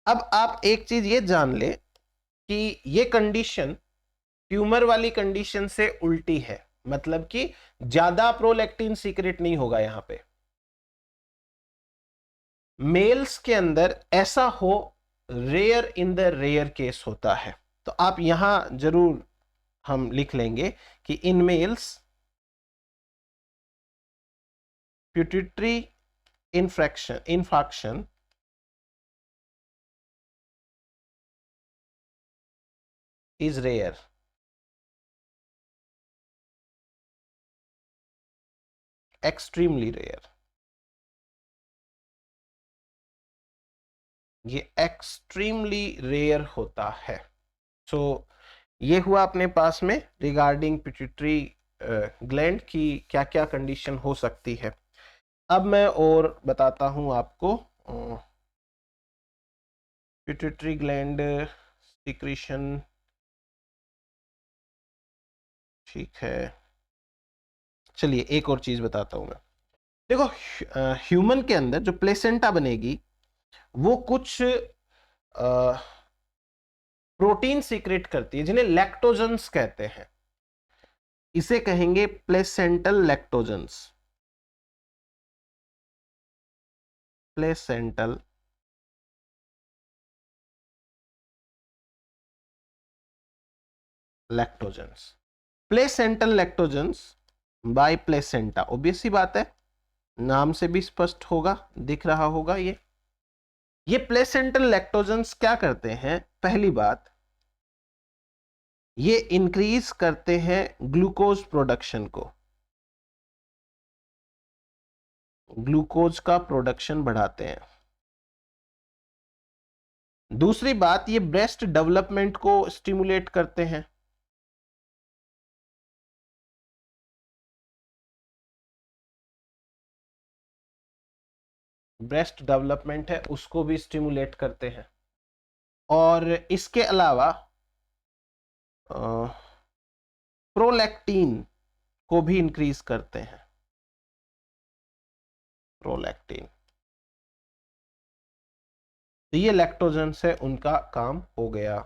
अब आप एक चीज ये जान ले कि ये कंडीशन ट्यूमर वाली कंडीशन से उल्टी है, मतलब कि ज्यादा प्रोलैक्टिन सीक्रेट नहीं होगा यहां पे। मेल्स के अंदर ऐसा हो, rare in the rare case होता है। तो आप यहां जरूर हम लिख लेंगे कि in males pituitary infection is rare. Extremely rare. ये एक्सट्रीमली रेयर होता है। सो ये हुआ अपने पास में रिगार्डिंग पिट्यूटरी ग्लैंड की क्या क्या कंडीशन हो सकती है। अब मैं और बताता हूं आपको पिट्यूटरी ग्लैंड सिक्रीशन। ठीक है, चलिए एक और चीज बताता हूं मैं। देखो ह्यूमन के अंदर जो प्लेसेंटा बनेगी वो कुछ प्रोटीन सीक्रेट करती है जिन्हें लैक्टोजेंस कहते हैं। इसे कहेंगे placental lactogens. Placental lactogens. Placental lactogens by placenta, obvious सी बात है, नाम से भी स्पष्ट होगा, दिख रहा होगा। ये प्लेसेंटल लैक्टोजेंस क्या करते हैं? पहली बात, ये इंक्रीज करते हैं ग्लूकोज प्रोडक्शन को, ग्लूकोज का प्रोडक्शन बढ़ाते हैं। दूसरी बात, ये ब्रेस्ट डेवलपमेंट को स्टिमुलेट करते हैं। ब्रेस्ट डेवलपमेंट है उसको भी स्टिमुलेट करते हैं। और इसके अलावा प्रोलैक्टिन को भी इंक्रीज करते हैं। प्रोलैक्टिन, तो ये लैक्टोजन से उनका काम हो गया।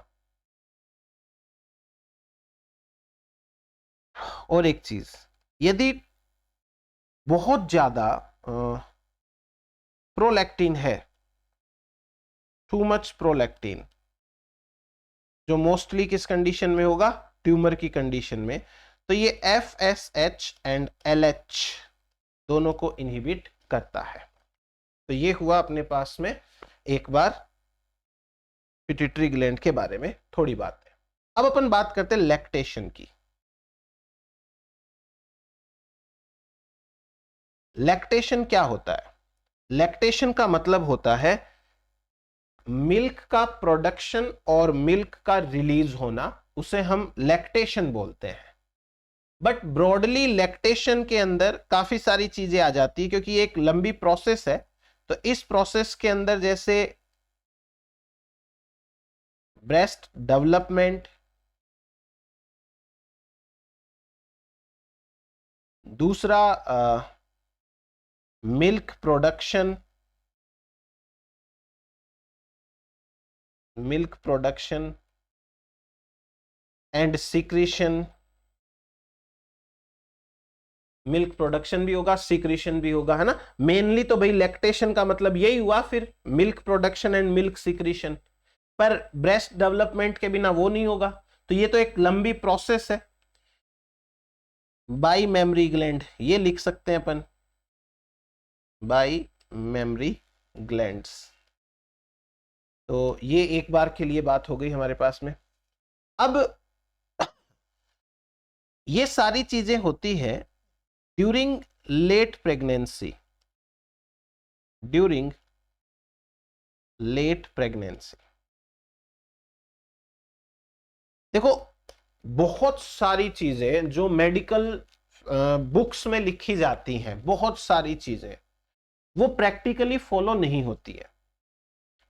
और एक चीज, यदि बहुत ज्यादा प्रोलैक्टिन है, टू मच प्रोलैक्टिन, जो मोस्टली किस कंडीशन में होगा? ट्यूमर की कंडीशन में। तो ये FSH एंड LH दोनों को इनहिबिट करता है। तो ये हुआ अपने पास में एक बार पिट्यूटरी ग्लैंड के बारे में थोड़ी बात है। अब अपन बात करते हैं लैक्टेशन की। लैक्टेशन क्या होता है? लैक्टेशन का मतलब होता है मिल्क का प्रोडक्शन और मिल्क का रिलीज होना, उसे हम लैक्टेशन बोलते हैं। बट ब्रॉडली लैक्टेशन के अंदर काफी सारी चीजें आ जाती है, क्योंकि एक लंबी प्रोसेस है। तो इस प्रोसेस के अंदर जैसे ब्रेस्ट डेवलपमेंट, दूसरा milk production, and secretion. Milk production भी होगा, सीक्रेशन भी होगा, है ना। मेनली तो भाई लैक्टेशन का मतलब यही हुआ, फिर milk production and milk secretion. पर ब्रेस्ट डेवलपमेंट के बिना वो नहीं होगा। तो ये तो एक लंबी प्रोसेस है। बाई मेमरी ग्लैंड ये लिख सकते हैं अपन, बाई मेमरी ग्लैंड्स। तो ये एक बार के लिए बात हो गई हमारे पास में। अब ये सारी चीजें होती है during late pregnancy, during late pregnancy. देखो, बहुत सारी चीजें जो मेडिकल बुक्स में लिखी जाती हैं, बहुत सारी चीजें वो प्रैक्टिकली फॉलो नहीं होती है।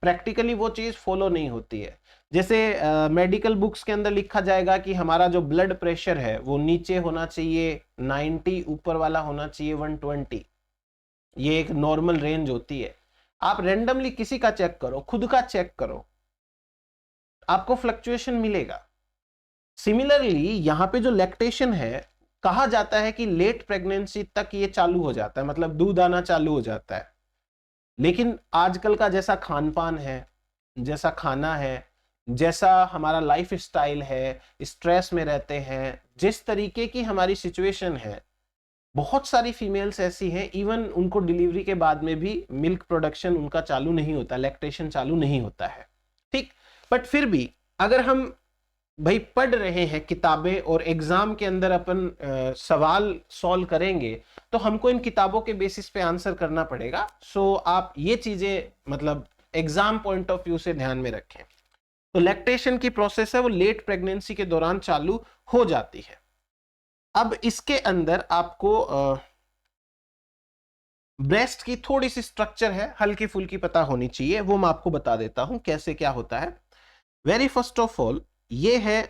प्रैक्टिकली वो चीज फॉलो नहीं होती है। जैसे मेडिकल बुक्स के अंदर लिखा जाएगा कि हमारा जो ब्लड प्रेशर है वो नीचे होना चाहिए 90, ऊपर वाला होना चाहिए 120। ये एक नॉर्मल रेंज होती है। आप रेंडमली किसी का चेक करो, खुद का चेक करो, आपको फ्लक्चुएशन मिलेगा। सिमिलरली यहां पे जो लैक्टेशन है, कहा जाता है कि लेट प्रेगनेंसी तक ये चालू हो जाता है, मतलब दूध आना चालू हो जाता है। लेकिन आजकल का जैसा खान पान है, जैसा खाना है, जैसा हमारा लाइफ स्टाइल है, स्ट्रेस में रहते हैं, जिस तरीके की हमारी सिचुएशन है, बहुत सारी फीमेल्स ऐसी हैं इवन उनको डिलीवरी के बाद में भी मिल्क प्रोडक्शन उनका चालू नहीं होता, लैक्टेशन चालू नहीं होता है। ठीक, बट फिर भी अगर हम भाई पढ़ रहे हैं किताबें और एग्जाम के अंदर अपन सवाल सॉल्व करेंगे, तो हमको इन किताबों के बेसिस पे आंसर करना पड़ेगा। सो आप ये चीजें मतलब एग्जाम पॉइंट ऑफ व्यू से ध्यान में रखें। तो लैक्टेशन की प्रोसेस है वो लेट प्रेगनेंसी के दौरान चालू हो जाती है। अब इसके अंदर आपको ब्रेस्ट की थोड़ी सी स्ट्रक्चर है, हल्की फुल्की पता होनी चाहिए, वो मैं आपको बता देता हूं कैसे क्या होता है। वेरी फर्स्ट ऑफ ऑल ये है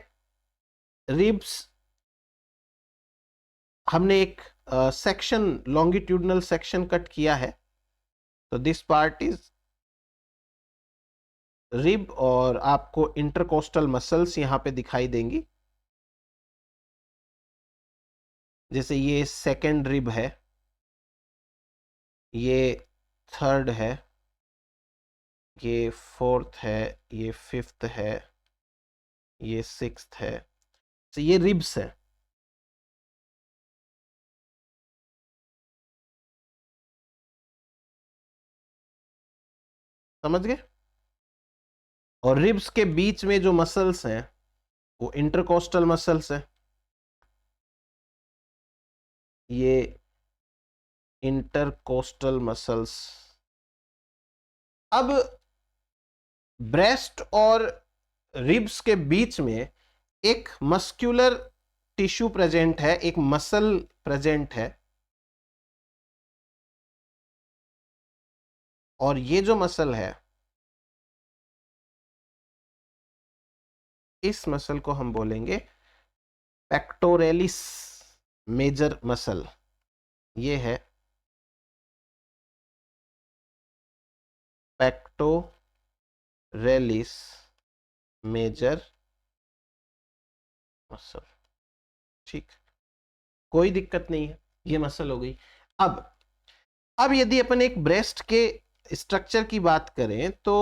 रिब्स। हमने एक सेक्शन, लॉन्गिट्यूडनल सेक्शन कट किया है। तो दिस पार्ट इज रिब, और आपको इंटरकोस्टल मसल्स यहां पे दिखाई देंगी। जैसे ये सेकेंड रिब है, ये थर्ड है, ये फोर्थ है, ये फिफ्थ है, ये सिक्स्थ है। तो ये रिब्स है। समझ गए? और रिब्स के बीच में जो मसल्स हैं वो इंटरकोस्टल मसल्स है। ये इंटरकोस्टल मसल्स। अब ब्रेस्ट और रिब्स के बीच में एक मस्कुलर टिश्यू प्रेजेंट है, एक मसल प्रेजेंट है। और ये जो मसल है, इस मसल को हम बोलेंगे पेक्टोरेलिस मेजर मसल। ये है पेक्टोरेलिस मेजर मसल। ठीक, कोई दिक्कत नहीं है, ये मसल हो गई। अब यदि अपन एक ब्रेस्ट के स्ट्रक्चर की बात करें तो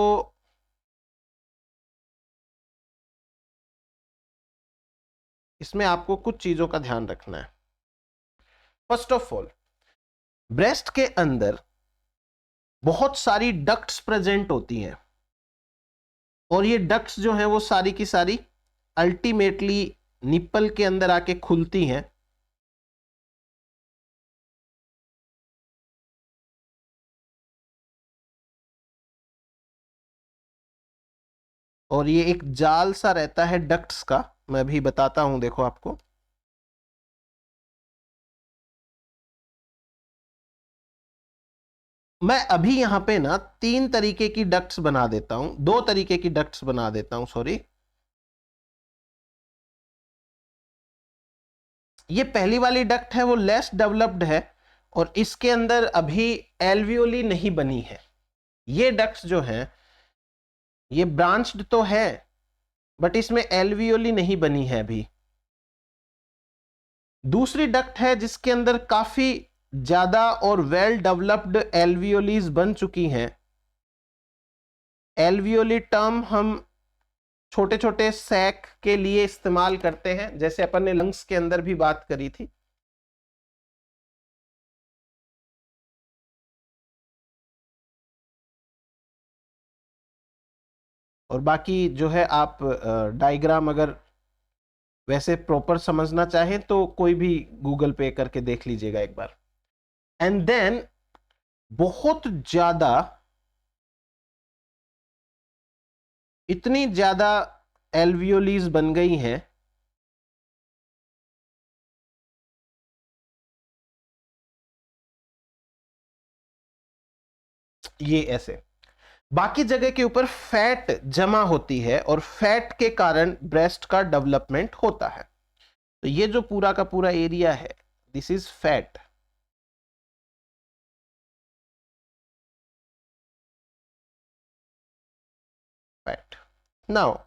इसमें आपको कुछ चीजों का ध्यान रखना है। फर्स्ट ऑफ ऑल, ब्रेस्ट के अंदर बहुत सारी डक्ट्स प्रेजेंट होती हैं और ये डक्ट्स जो हैं वो सारी की सारी अल्टीमेटली निप्पल के अंदर आके खुलती हैं और ये एक जाल सा रहता है डक्ट्स का। मैं अभी बताता हूं, देखो आपको। मैं अभी यहां पे ना 3 तरीके की डक्ट्स बना देता हूं, 2 तरीके की डक्ट्स बना देता हूं, सॉरी। ये पहली वाली डक्ट है वो लेस डेवलप्ड है और इसके अंदर अभी एल्वियोली नहीं बनी है। ये डक्ट्स जो हैं ये ब्रांच्ड तो है बट इसमें एल्वियोली नहीं बनी है अभी। दूसरी डक्ट है जिसके अंदर काफी ज्यादा और वेल डेवलप्ड एल्वियोलीज बन चुकी हैं। एल्वियोली टर्म हम छोटे छोटे सैक के लिए इस्तेमाल करते हैं, जैसे अपन ने लंग्स के अंदर भी बात करी थी। और बाकी जो है आप डायग्राम अगर वैसे प्रॉपर समझना चाहें तो कोई भी गूगल पे करके देख लीजिएगा एक बार। एंड देन बहुत ज्यादा, इतनी ज्यादा एल्वियोलीज बन गई हैं ये ऐसे। बाकी जगह के ऊपर फैट जमा होती है और फैट के कारण ब्रेस्ट का डेवलपमेंट होता है। तो ये जो पूरा का पूरा एरिया है, this is fat. Fat. Now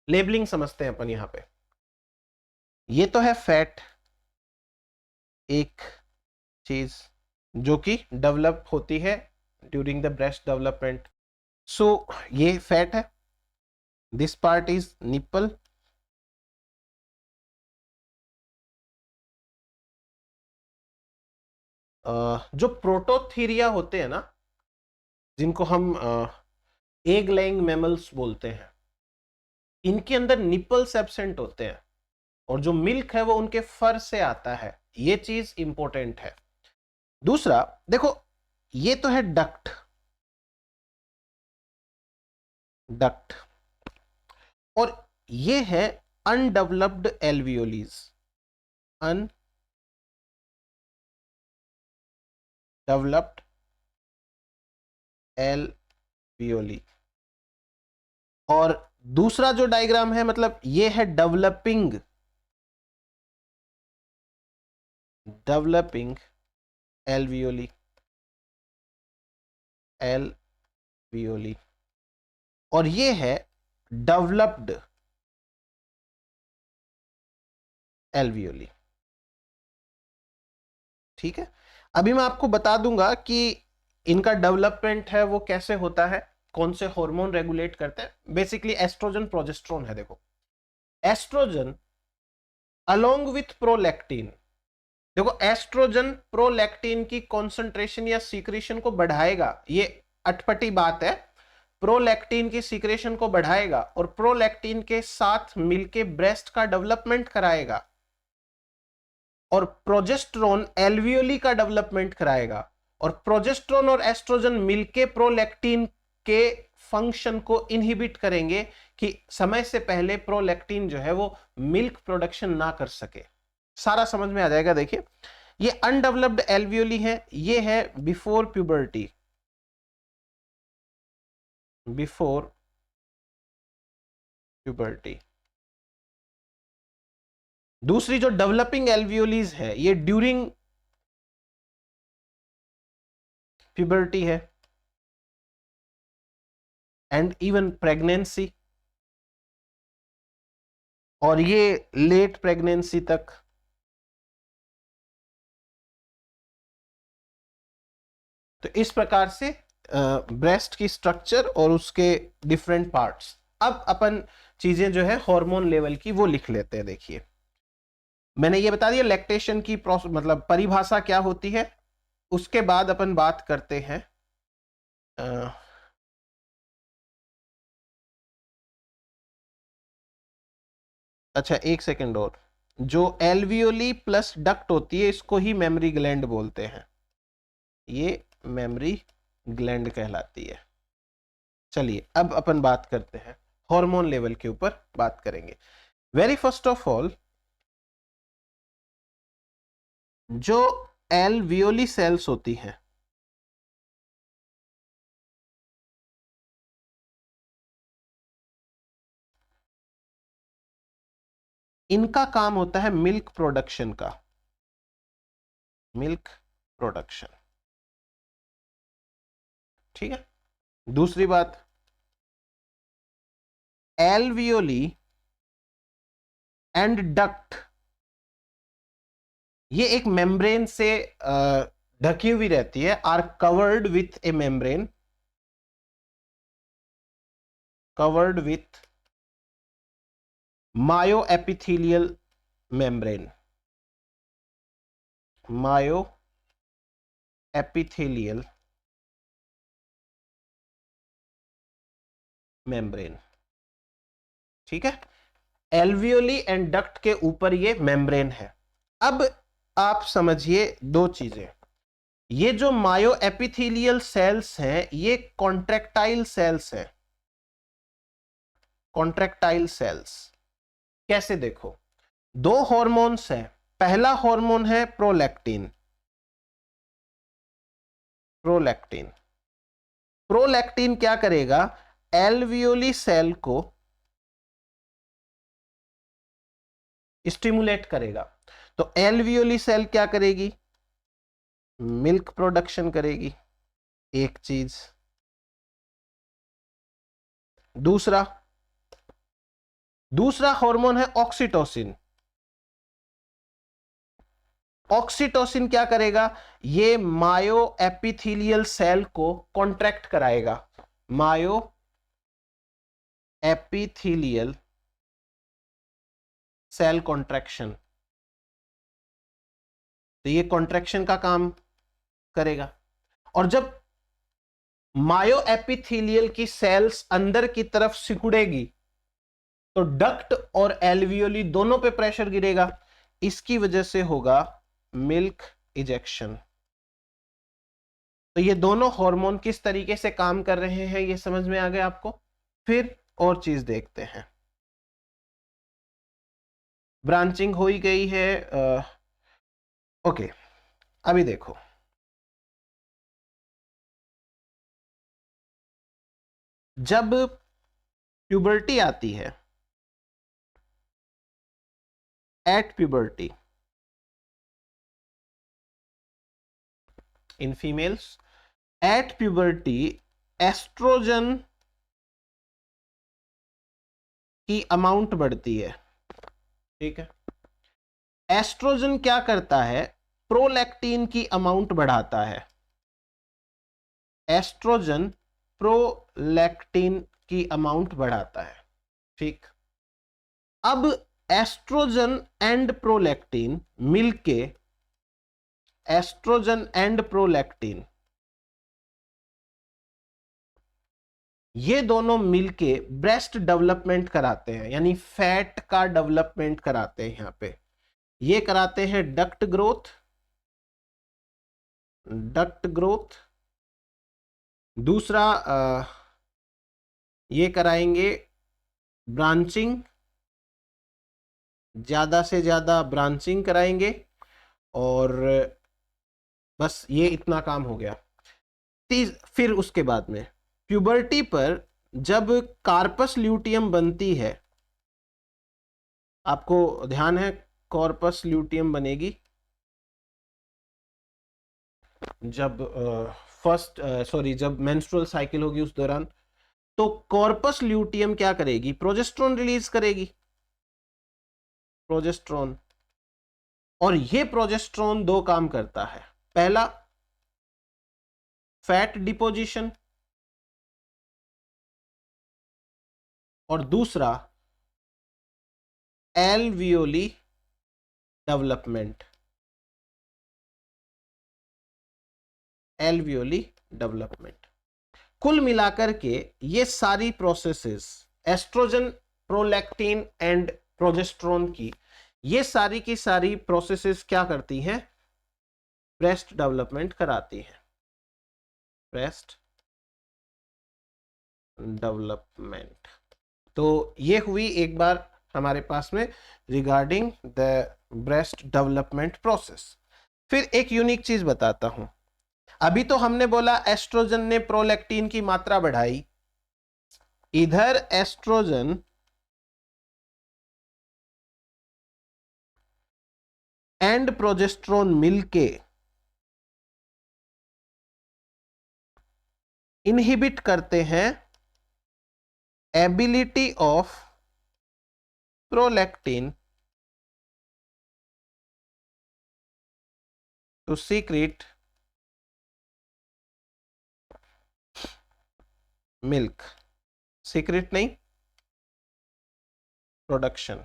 labelling समझते हैं अपन यहां पे। ये तो है फैट, एक चीज जो कि डेवलप होती है ड्यूरिंग द ब्रेस्ट डेवलपमेंट। सो ये फैट है, दिस पार्ट इज निप्पल। जो प्रोटोथीरिया होते हैं ना, जिनको हम एग लेइंग मैमल्स बोलते हैं, इनके अंदर निप्पल्स एब्सेंट होते हैं और जो मिल्क है वो उनके फर से आता है। ये चीज इंपॉर्टेंट है। दूसरा देखो, ये तो है डक्ट, डक्ट, और ये है अनडेवलप्ड एल्वियोलीज, अनडेवलप्ड एल्वियोली। और दूसरा जो डायग्राम है, मतलब ये है डेवलपिंग, डेवलपिंग एल्वियोली, एल्वियोली। और ये है डेवलप्ड एल्वियोली। ठीक है, अभी मैं आपको बता दूंगा कि इनका डेवलपमेंट है वो कैसे होता है, कौन से हार्मोन रेगुलेट करते हैं। बेसिकली एस्ट्रोजन प्रोजेस्टेरोन है। देखो, एस्ट्रोजन अलोंग विथ प्रोलैक्टिन, देखो एस्ट्रोजन प्रोलैक्टिन की कॉन्सेंट्रेशन या सीक्रेशन को बढ़ाएगा, ये अटपटी बात है। प्रोलैक्टिन की सीक्रेशन को बढ़ाएगा और प्रोलैक्टिन के साथ मिलके ब्रेस्ट का डेवलपमेंट कराएगा, और प्रोजेस्टेरोन एल्वियोली का डेवलपमेंट कराएगा। और प्रोजेस्टेरोन और एस्ट्रोजन मिलके प्रोलैक्टिन के फंक्शन को इनहिबिट करेंगे कि समय से पहले प्रोलैक्टिन जो है वो मिल्क प्रोडक्शन ना कर सके। सारा समझ में आ जाएगा। देखिए, ये अनडेवलप्ड एल्वियोली है, ये है बिफोर प्यूबर्टी, बिफोर प्यूबर्टी। दूसरी जो डेवलपिंग एल्वियोलीज है ये ड्यूरिंग प्यूबर्टी है एंड इवन प्रेगनेंसी, और ये लेट प्रेगनेंसी तक। तो इस प्रकार से ब्रेस्ट की स्ट्रक्चर और उसके डिफरेंट पार्ट्स। अब अपन चीजें जो है हार्मोन लेवल की वो लिख लेते हैं। देखिए, मैंने ये बता दिया लैक्टेशन की मतलब परिभाषा क्या होती है। उसके बाद अपन बात करते हैं अच्छा एक सेकंड और, जो एल्वियोली प्लस डक्ट होती है इसको ही मेमोरी ग्लैंड बोलते हैं, ये मेमोरी ग्लैंड कहलाती है। चलिए अब अपन बात करते हैं हार्मोन लेवल के ऊपर बात करेंगे। वेरी फर्स्ट ऑफ ऑल, जो एल्वियोली सेल्स होती हैं, इनका काम होता है मिल्क प्रोडक्शन का, मिल्क प्रोडक्शन। ठीक है। दूसरी बात, एल्वियोली एंड डक्ट ये एक मेम्ब्रेन से ढकी हुई रहती है, are covered with a membrane, covered with myo epithelial membrane, myo epithelial membrane. ठीक है। एल्वियोली एंड डक्ट के ऊपर ये मेम्ब्रेन है। अब आप समझिए दो चीजें, ये जो मायो एपिथेलियल सेल्स हैं ये कॉन्ट्रैक्टाइल सेल्स हैं। कॉन्ट्रैक्टाइल सेल्स कैसे, देखो दो हॉर्मोन्स हैं, पहला हार्मोन है प्रोलैक्टिन, प्रोलैक्टिन। प्रोलैक्टिन क्या करेगा, एल्वियोली सेल को स्टिमुलेट करेगा। तो एल्वियोली सेल क्या करेगी, मिल्क प्रोडक्शन करेगी, एक चीज। दूसरा हार्मोन है ऑक्सीटोसिन। ऑक्सीटोसिन क्या करेगा, ये मायो एपिथेलियल सेल को कॉन्ट्रैक्ट कराएगा, मायो एपिथेलियल सेल कॉन्ट्रैक्शन। तो ये कॉन्ट्रैक्शन का काम करेगा। और जब मायो एपिथेलियल की सेल्स अंदर की तरफ सिकुड़ेगी तो डक्ट और एल्वियोली दोनों पे प्रेशर गिरेगा, इसकी वजह से होगा मिल्क इजेक्शन। तो ये दोनों हार्मोन किस तरीके से काम कर रहे हैं ये समझ में आ गया आपको। फिर और चीज देखते हैं, ब्रांचिंग हो ही गई है। ओके, अभी देखो, जब प्यूबर्टी आती है, at puberty in females, at puberty oestrogen की अमाउंट बढ़ती है। ठीक है। एस्ट्रोजन क्या करता है, प्रोलैक्टिन की अमाउंट बढ़ाता है। एस्ट्रोजन प्रोलैक्टिन की अमाउंट बढ़ाता है। ठीक। अब एस्ट्रोजन एंड प्रोलैक्टिन मिलके, एस्ट्रोजन एंड प्रोलैक्टिन ये दोनों मिलके ब्रेस्ट डेवलपमेंट कराते हैं, यानी फैट का डेवलपमेंट कराते हैं। यहां पे ये कराते हैं डक्ट ग्रोथ, डक्ट ग्रोथ। दूसरा ये कराएंगे ब्रांचिंग, ज्यादा से ज्यादा ब्रांचिंग कराएंगे। और बस ये इतना काम हो गया। फिर उसके बाद में प्यूबर्टी पर जब कार्पस ल्यूटियम बनती है, आपको ध्यान है कॉर्पस ल्यूटियम बनेगी जब जब मेंस्ट्रुअल साइकिल होगी उस दौरान। तो कॉर्पस ल्यूटियम क्या करेगी, प्रोजेस्ट्रॉन रिलीज करेगी, प्रोजेस्ट्रॉन। और ये प्रोजेस्ट्रॉन दो काम करता है, पहला फैट डिपोजिशन और दूसरा एल्वियोली डेवलपमेंट। Alveoli development. कुल मिलाकर के ये सारी processes oestrogen, prolactin and progesterone की, ये सारी की सारी प्रोसेसेस क्या करती हैं? ब्रेस्ट डेवलपमेंट कराती हैं, ब्रेस्ट डेवलपमेंट। तो ये हुई एक बार हमारे पास में regarding the breast development process. फिर एक यूनिक चीज बताता हूं। अभी तो हमने बोला एस्ट्रोजन ने प्रोलैक्टिन की मात्रा बढ़ाई, इधर एस्ट्रोजन एंड प्रोजेस्टेरोन मिलके इनहिबिट करते हैं ability of prolactin to secrete milk. Secrete नहीं, production,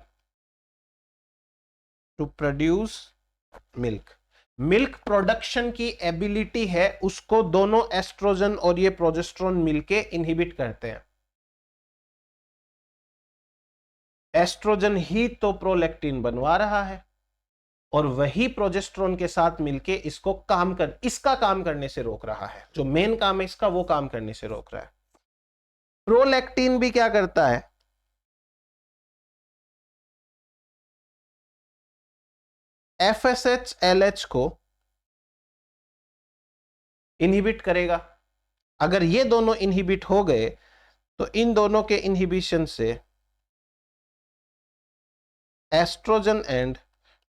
to produce milk. Milk production की एबिलिटी है, उसको दोनों एस्ट्रोजन और ये प्रोजेस्टेरोन मिलके इनहिबिट करते हैं। एस्ट्रोजन ही तो प्रोलैक्टिन बनवा रहा है और वही प्रोजेस्टेरोन के साथ मिलके इसका काम करने से रोक रहा है। जो मेन काम है इसका, वो काम करने से रोक रहा है। प्रोलैक्टिन भी क्या करता है? FSH-LH को इनहिबिट करेगा। अगर ये दोनों इनहिबिट हो गए तो इन दोनों के इनहिबिशन से एस्ट्रोजन एंड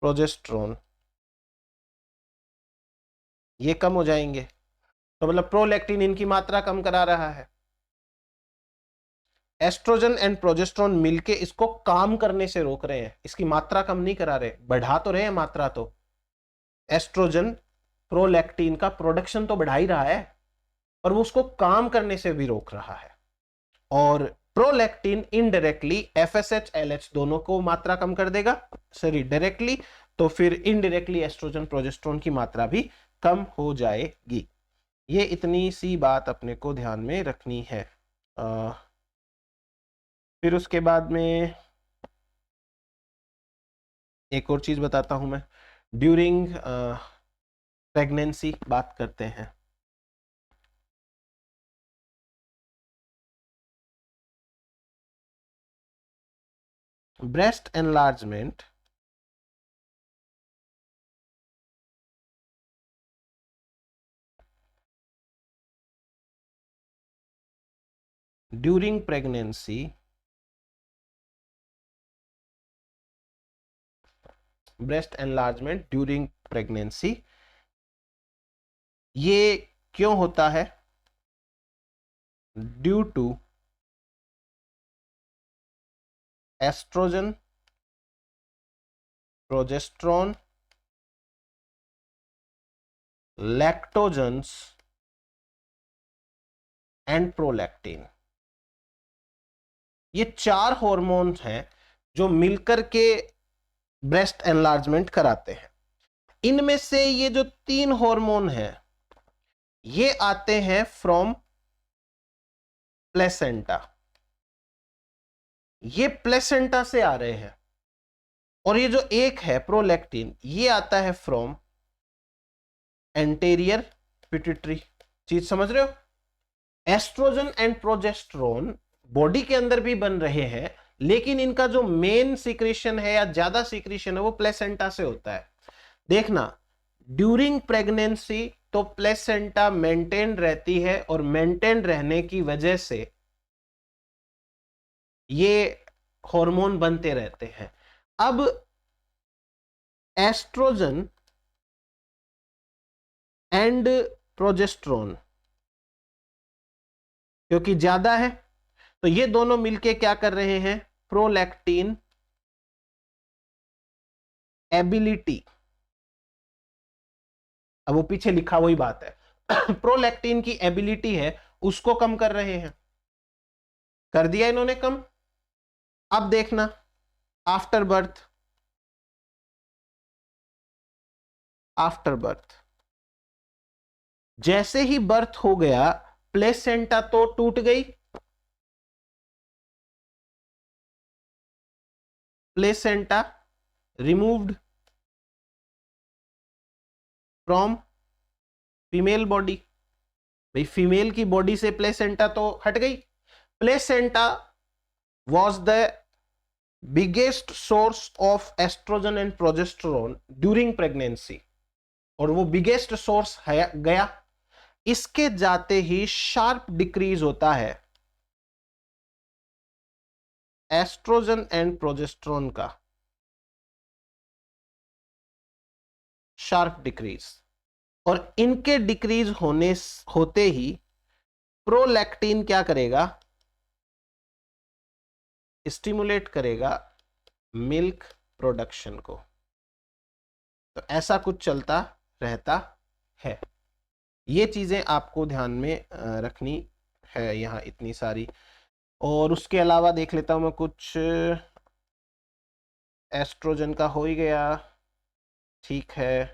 प्रोजेस्टेरोन ये कम हो जाएंगे। तो मतलब प्रोलैक्टिन इनकी मात्रा कम करा रहा है, एस्ट्रोजन एंड प्रोजेस्टेरोन मिलके इसको काम करने से रोक रहे हैं, इसकी मात्रा कम नहीं करा रहे, बढ़ा तो रहे हैं मात्रा। तो एस्ट्रोजन प्रोलैक्टिन का प्रोडक्शन तो बढ़ा ही रहा है, पर वो उसको काम करने से भी रोक रहा है। और प्रोलैक्टिन इनडायरेक्टली FSH-LH दोनों को मात्रा कम कर देगा, सॉरी डायरेक्टली, तो फिर इनडायरेक्टली एस्ट्रोजन प्रोजेस्टेरोन की मात्रा भी कम हो जाएगी। ये इतनी सी बात अपने को ध्यान में रखनी है। फिर उसके बाद में एक और चीज बताता हूं मैं। ड्यूरिंग प्रेगनेंसी बात करते हैं। Breast enlargement during pregnancy breast enlargement during pregnancy ये क्यों होता है? Due to estrogen, progesterone, lactogens and prolactin. ये 4 हार्मोन्स हैं जो मिलकर के ब्रेस्ट एनलार्जमेंट कराते हैं। इनमें से ये जो 3 हार्मोन हैं ये आते हैं फ्रॉम प्लेसेंटा, ये प्लेसेंटा से आ रहे हैं। और ये जो एक है प्रोलैक्टिन, ये आता है फ्रॉम एंटेरियर पिट्यूटरी। चीज समझ रहे हो? एस्ट्रोजन एंड प्रोजेस्टेरोन बॉडी के अंदर भी बन रहे हैं, लेकिन इनका जो मेन सीक्रेशन है या ज्यादा सीक्रेशन है वो प्लेसेंटा से होता है। देखना, ड्यूरिंग प्रेगनेंसी तो प्लेसेंटा मेंटेन रहती है और मेंटेन रहने की वजह से ये हार्मोन बनते रहते हैं। अब एस्ट्रोजन एंड प्रोजेस्टेरोन क्योंकि ज्यादा है तो ये दोनों मिलके क्या कर रहे हैं? प्रोलैक्टिन एबिलिटी, अब वो पीछे लिखा वही बात है प्रोलैक्टिन की एबिलिटी है उसको कम कर रहे हैं। कर दिया इन्होंने कम। अब देखना, आफ्टर बर्थ, आफ्टर बर्थ जैसे ही बर्थ हो गया प्लेसेंटा तो टूट गई, placenta removed from female body. भाई फीमेल की बॉडी से प्लेसेंटा तो हट गई। Placenta was the biggest source of oestrogen and progesterone during pregnancy, और वो बिगेस्ट सोर्स है गया। इसके जाते ही शार्प डिक्रीज होता है एस्ट्रोजन एंड प्रोजेस्टेरोन का, शार्प डिक्रीज। और इनके डिक्रीज होते ही प्रोलैक्टिन क्या करेगा, स्टिमुलेट करेगा मिल्क प्रोडक्शन को। तो ऐसा कुछ चलता रहता है। ये चीजें आपको ध्यान में रखनी है यहां इतनी सारी। और उसके अलावा देख लेता हूं मैं कुछ। एस्ट्रोजन का हो ही गया, ठीक है।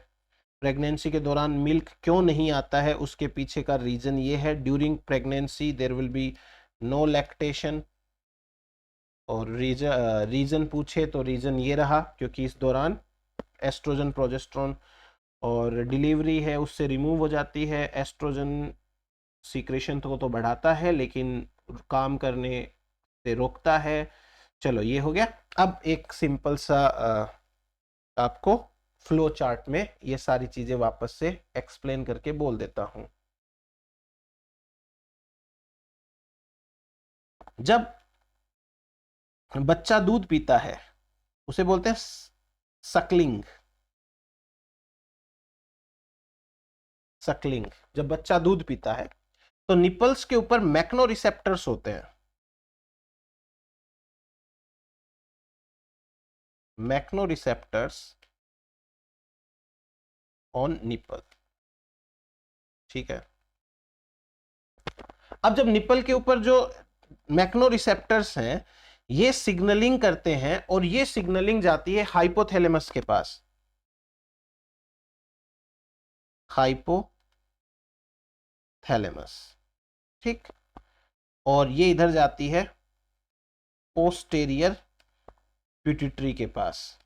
प्रेगनेंसी के दौरान मिल्क क्यों नहीं आता है, उसके पीछे का रीजन ये है, during pregnancy there will be no lactation. और रीजन पूछे तो रीजन ये रहा, क्योंकि इस दौरान एस्ट्रोजन प्रोजेस्टेरोन और डिलीवरी है उससे रिमूव हो जाती है। एस्ट्रोजन सीक्रेशन तो बढ़ाता है लेकिन काम करने से रोकता है। चलो ये हो गया। अब एक सिंपल सा आपको फ्लो चार्ट में ये सारी चीजें वापस से एक्सप्लेन करके बोल देता हूं। जब बच्चा दूध पीता है उसे बोलते हैं सकलिंग। सकलिंग, जब बच्चा दूध पीता है तो निपल्स के ऊपर मैक्नो रिसेप्टर्स होते हैं। मैक्नो रिसेप्टर्स ऑन निपल, ठीक है। अब जब निपल के ऊपर जो मैक्नो रिसेप्टर्स हैं ये सिग्नलिंग करते हैं, और ये सिग्नलिंग जाती है हाइपोथैलेमस के पास। हाइपोथैलेमस, ठीक। और ये इधर जाती है पोस्टेरियर पिट्यूटरी के पास।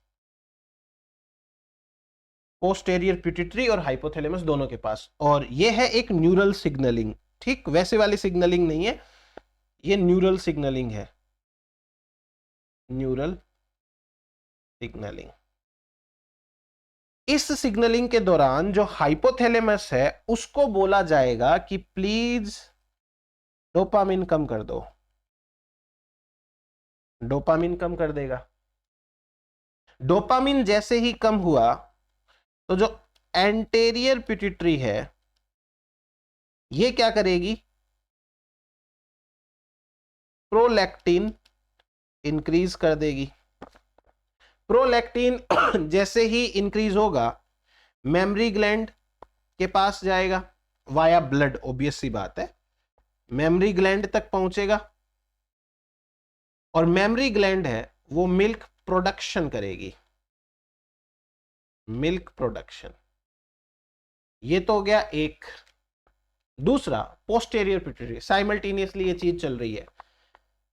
पोस्टेरियर पिट्यूटरी और हाइपोथैलेमस दोनों के पास। और ये है एक न्यूरल सिग्नलिंग, ठीक। वैसे वाली सिग्नलिंग नहीं है, ये न्यूरल सिग्नलिंग है। Neural signalling. इस सिग्नलिंग के दौरान जो हाइपोथैलेमस है उसको बोला जाएगा कि प्लीज डोपामिन कम कर दो। डोपामिन कम कर देगा। डोपामिन जैसे ही कम हुआ तो जो एंटेरियर पिट्यूटरी है ये क्या करेगी, प्रोलैक्टिन इंक्रीज कर देगी। प्रोलैक्टिन जैसे ही इंक्रीज होगा मेमोरी ग्लैंड के पास जाएगा वाया ब्लड, ऑब्वियस सी बात है। मेमोरी ग्लैंड तक पहुंचेगा और मेमोरी ग्लैंड है वो मिल्क प्रोडक्शन करेगी। मिल्क प्रोडक्शन, ये तो हो गया एक। दूसरा पोस्टेरियर पिट्यूटरी, साइमल्टेनियसली ये चीज चल रही है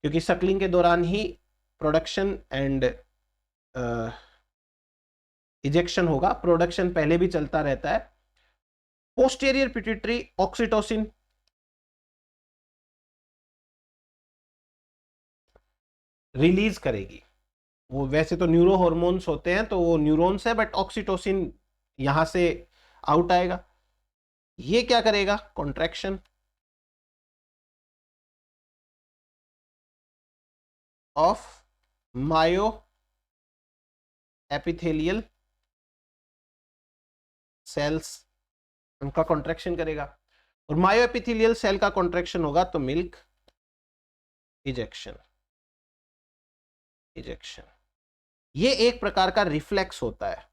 क्योंकि सकलिंग के दौरान ही प्रोडक्शन एंड इजेक्शन होगा। प्रोडक्शन पहले भी चलता रहता है। पोस्टेरियर पिट्यूटरी ऑक्सीटोसिन रिलीज करेगी। वो वैसे तो न्यूरो हॉर्मोन्स होते हैं तो वो न्यूरॉन्स है, बट ऑक्सीटोसिन यहां से आउट आएगा। ये क्या करेगा, contraction of myo epithelial cells, उनका कॉन्ट्रैक्शन करेगा। और मायो एपिथेलियल सेल का कॉन्ट्रैक्शन होगा तो मिल्क इजेक्शन। इजेक्शन ये एक प्रकार का रिफ्लेक्स होता है।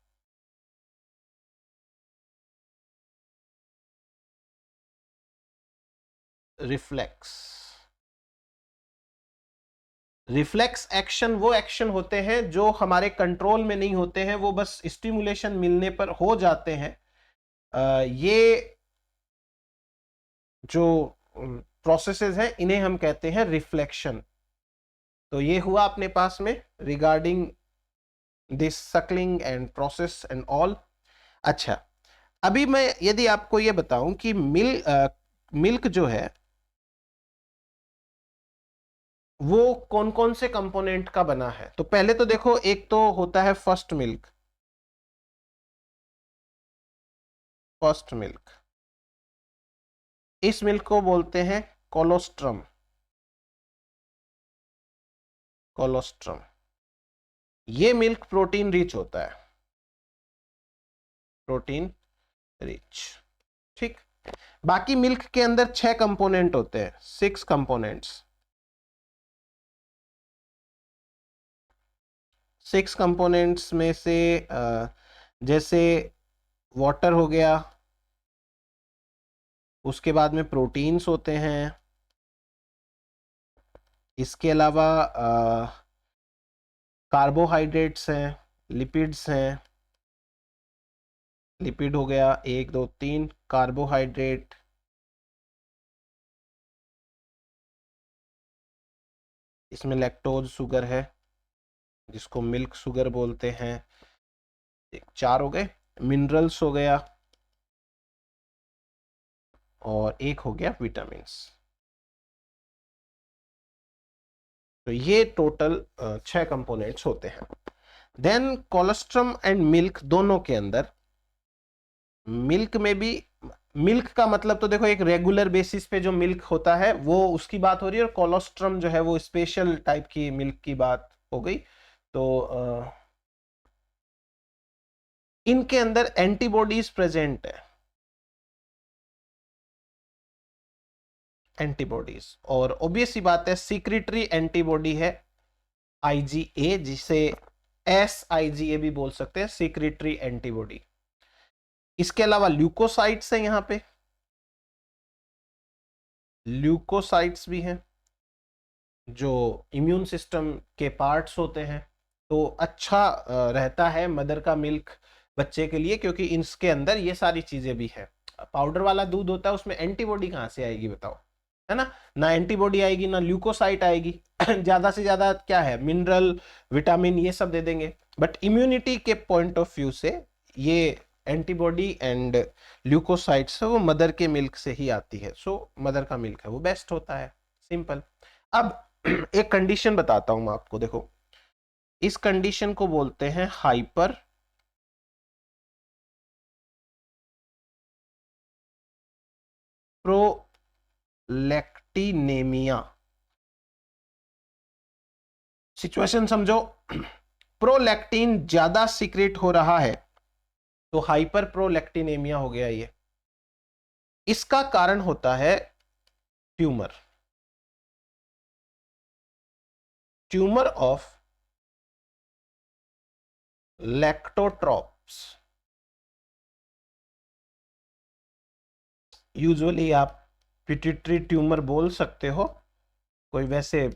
रिफ्लेक्स, रिफ्लेक्स एक्शन वो एक्शन होते हैं जो हमारे कंट्रोल में नहीं होते हैं, वो बस स्टिमुलेशन मिलने पर हो जाते हैं। ये जो प्रोसेसेस हैं इन्हें हम कहते हैं रिफ्लेक्शन। तो ये हुआ अपने पास में regarding this Suckling and process and all. अच्छा, अभी मैं यदि आपको ये बताऊं कि मिल्क जो है वो कौन कौन से कंपोनेंट का बना है, तो पहले तो देखो, एक तो होता है फर्स्ट मिल्क। फर्स्ट मिल्क, इस मिल्क को बोलते हैं कोलोस्ट्रम। कोलोस्ट्रम, ये मिल्क प्रोटीन रिच होता है, प्रोटीन रिच। ठीक, बाकी मिल्क के अंदर 6 कंपोनेंट होते हैं, 6 कंपोनेंट्स। 6 कंपोनेंट्स में से जैसे वाटर हो गया, उसके बाद में प्रोटीन्स होते हैं, इसके अलावा कार्बोहाइड्रेट्स हैं, लिपिड्स हैं। लिपिड हो गया 1 2 3, कार्बोहाइड्रेट, इसमें लैक्टोज शुगर है जिसको मिल्क शुगर बोलते हैं, 4 हो गए। मिनरल्स हो गया, और 1 हो गया विटामिन्स। तो ये टोटल 6 कंपोनेंट्स होते हैं। देन कोलेस्ट्रम एंड मिल्क दोनों के अंदर, मिल्क में भी, मिल्क का मतलब तो देखो एक रेगुलर बेसिस पे जो मिल्क होता है वो उसकी बात हो रही है, और कोलेस्ट्रम जो है वो स्पेशल टाइप की मिल्क की बात हो गई। तो इनके अंदर एंटीबॉडीज प्रेजेंट है, एंटीबॉडीज, और ऑब्वियस सी बात है सीक्रेटरी एंटीबॉडी है IgA, जिसे SIgA भी बोल सकते हैं, सीक्रेटरी एंटीबॉडी। इसके अलावा ल्यूकोसाइट्स हैं, यहां पे ल्यूकोसाइट्स भी हैं जो इम्यून सिस्टम के पार्ट्स होते हैं। तो अच्छा रहता है मदर का मिल्क बच्चे के लिए, क्योंकि इसके अंदर ये सारी चीजें भी है। पाउडर वाला दूध होता है, उसमें एंटीबॉडी कहाँ से आएगी बताओ, है ना? ना एंटीबॉडी आएगी ना ल्यूकोसाइट आएगी। ज्यादा से ज्यादा क्या है, मिनरल, विटामिन, ये सब दे देंगे। बट इम्यूनिटी के पॉइंट ऑफ व्यू से ये एंटीबॉडी एंड ल्यूकोसाइट्स वो मदर के मिल्क से ही आती है। सो मदर का मिल्क है वो बेस्ट होता है, सिंपल। अब एक कंडीशन बताता हूं मैं आपको, देखो इस कंडीशन को बोलते हैं हाइपर प्रोलैक्टिनेमिया। सिचुएशन समझो, प्रोलैक्टिन ज्यादा सीक्रेट हो रहा है तो हाइपर प्रोलैक्टिनेमिया हो गया ये। इसका कारण होता है ट्यूमर, ट्यूमर ऑफ लैक्टोट्रॉप्स। यूजुअली आप पिट्यूटरी ट्यूमर बोल सकते हो, कोई वैसे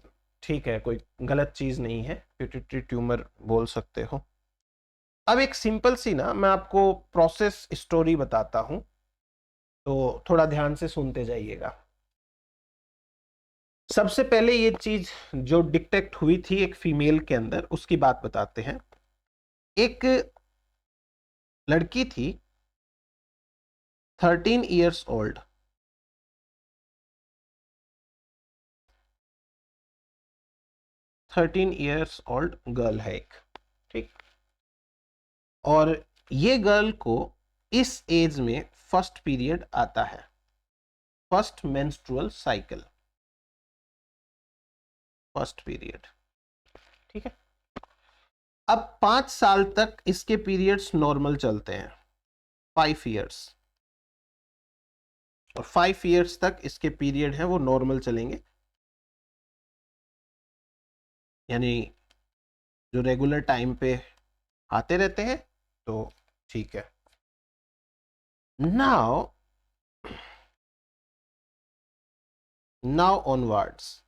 ठीक है, कोई गलत चीज नहीं है, पिट्यूटरी ट्यूमर बोल सकते हो। अब एक सिंपल सी ना मैं आपको प्रोसेस स्टोरी बताता हूं, तो थोड़ा ध्यान से सुनते जाइएगा। सबसे पहले ये चीज जो डिटेक्ट हुई थी एक फीमेल के अंदर, उसकी बात बताते हैं। एक लड़की थी 13 years old, 13 years old girl है एक, ठीक। और ये गर्ल को इस एज में फर्स्ट पीरियड आता है, first menstrual cycle, first period, ठीक है। अब 5 साल तक इसके पीरियड्स नॉर्मल चलते हैं, 5 इयर्स, और 5 इयर्स तक इसके पीरियड है वो नॉर्मल चलेंगे, यानी जो रेगुलर टाइम पे आते रहते हैं, तो ठीक है। नाउ ऑनवर्ड्स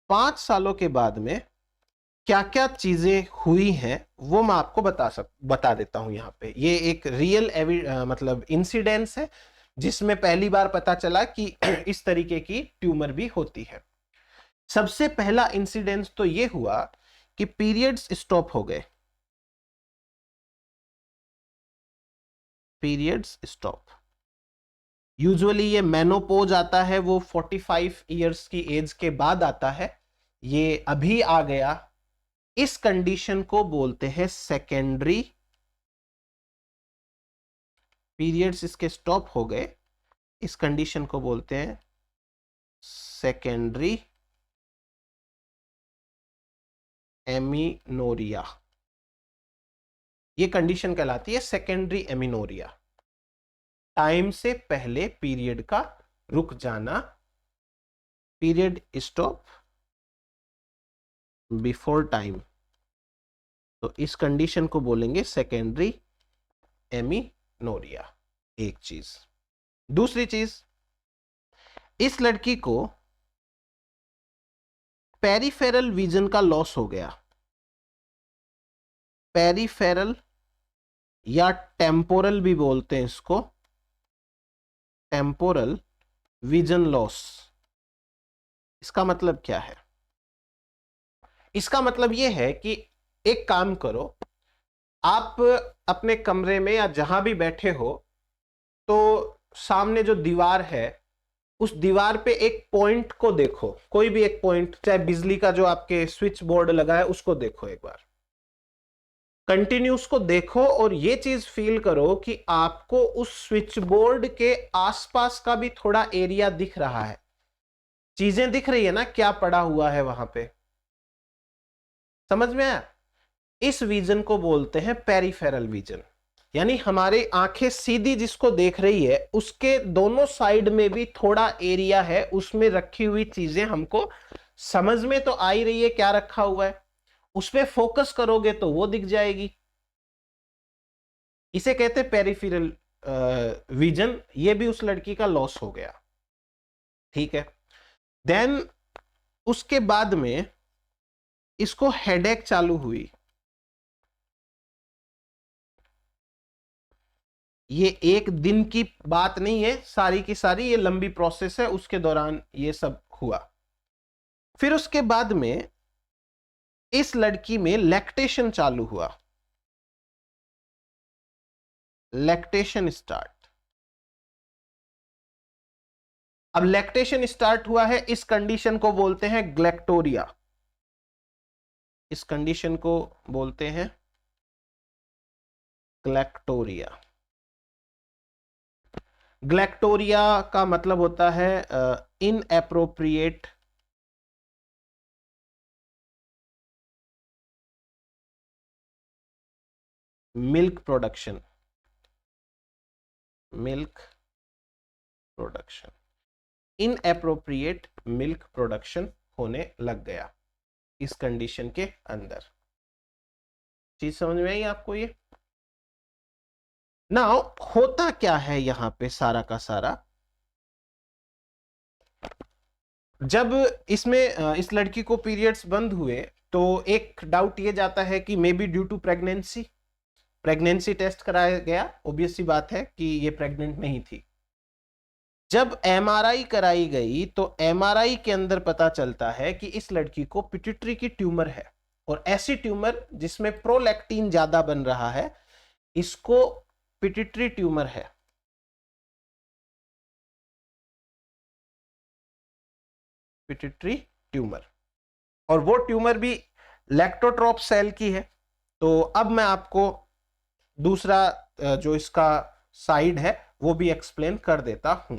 5 सालों के बाद में क्या क्या चीजें हुई हैं वो मैं आपको बता देता हूं। यहाँ पे ये एक रियल मतलब इंसिडेंस है, जिसमें पहली बार पता चला कि इस तरीके की ट्यूमर भी होती है। सबसे पहला इंसिडेंस तो ये हुआ कि पीरियड्स स्टॉप हो गए, पीरियड्स स्टॉप। यूजुअली ये मेनोपोज आता है वो 45 इयर्स की एज के बाद आता है, ये अभी आ गया। इस कंडीशन को बोलते हैं सेकेंडरी, पीरियड्स इसके स्टॉप हो गए, इस कंडीशन को बोलते हैं सेकेंडरी एमिनोरिया। ये कंडीशन कहलाती है सेकेंडरी एमिनोरिया, टाइम से पहले पीरियड का रुक जाना, पीरियड स्टॉप बिफोर टाइम। तो इस कंडीशन को बोलेंगे सेकेंडरी एमिनोरिया। एक चीज। दूसरी चीज, इस लड़की को पेरिफेरल विजन का लॉस हो गया, पेरिफेरल या टेम्पोरल भी बोलते हैं इसको, टेम्पोरल विजन लॉस। इसका मतलब क्या है? इसका मतलब यह है कि एक काम करो, आप अपने कमरे में या जहां भी बैठे हो तो सामने जो दीवार है उस दीवार पे एक पॉइंट को देखो, कोई भी एक पॉइंट, चाहे बिजली का जो आपके स्विच बोर्ड लगा है उसको देखो, एक बार कंटिन्यू उसको देखो और ये चीज फील करो कि आपको उस स्विच बोर्ड के आसपास का भी थोड़ा एरिया दिख रहा है, चीजें दिख रही है ना, क्या पड़ा हुआ है वहां पे। समझ में आया? इस विजन को बोलते हैं पेरिफेरल विजन, यानी हमारी आंखें सीधी जिसको देख रही है उसके दोनों साइड में भी थोड़ा एरिया है, उसमें रखी हुई चीजें हमको समझ में तो आ ही रही है क्या रखा हुआ है, उस पर फोकस करोगे तो वो दिख जाएगी। इसे कहते हैं पेरिफेरल विजन। ये भी उस लड़की का लॉस हो गया, ठीक है। देन उसके बाद में इसको हेडेक चालू हुई। ये एक दिन की बात नहीं है, सारी की सारी ये लंबी प्रोसेस है, उसके दौरान ये सब हुआ। फिर उसके बाद में इस लड़की में लैक्टेशन चालू हुआ, लैक्टेशन स्टार्ट। अब लैक्टेशन स्टार्ट हुआ है, इस कंडीशन को बोलते हैं ग्लैक्टोरिया, इस कंडीशन को बोलते हैं ग्लैक्टोरिया। ग्लैक्टोरिया का मतलब होता है inappropriate milk production, milk production, inappropriate milk production होने लग गया इस कंडीशन के अंदर। चीज समझ में आई आपको? ये नाउ होता क्या है यहां पे सारा का सारा, जब इसमें इस लड़की को पीरियड्स बंद हुए तो एक डाउट ये जाता है कि may be due to pregnancy, pregnancy test कराया गया, ऑब्वियस सी बात है कि ये प्रेग्नेंट नहीं थी। जब एमआरआई कराई गई तो एमआरआई के अंदर पता चलता है कि इस लड़की को पिट्यूटरी की ट्यूमर है, और ऐसी ट्यूमर जिसमें प्रोलैक्टिन ज्यादा बन रहा है, इसको पिट्यूटरी ट्यूमर है। पिट्यूटरी ट्यूमर, और वो ट्यूमर भी लैक्टोट्रोप सेल की है। तो अब मैं आपको दूसरा जो इसका साइड है वो भी एक्सप्लेन कर देता हूं।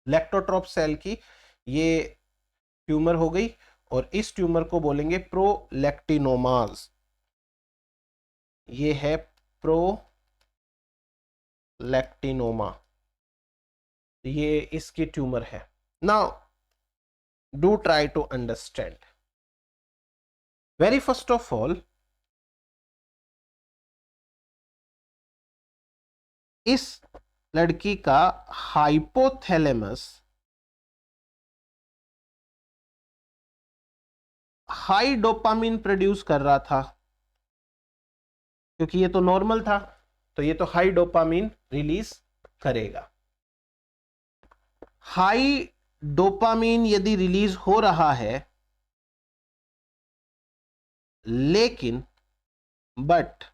लैक्टोट्रोप सेल की ये ट्यूमर हो गई, और इस ट्यूमर को बोलेंगे प्रोलैक्टिनोमास। ये है प्रोलैक्टिनोमा, ये इसकी ट्यूमर है। Now do try to understand. Very first of all, इस लड़की का हाइपोथैलेमस हाई डोपामिन प्रोड्यूस कर रहा था, क्योंकि ये तो नॉर्मल था, तो ये तो हाई डोपामिन रिलीज करेगा। हाई डोपामीन यदि रिलीज हो रहा है, लेकिन बट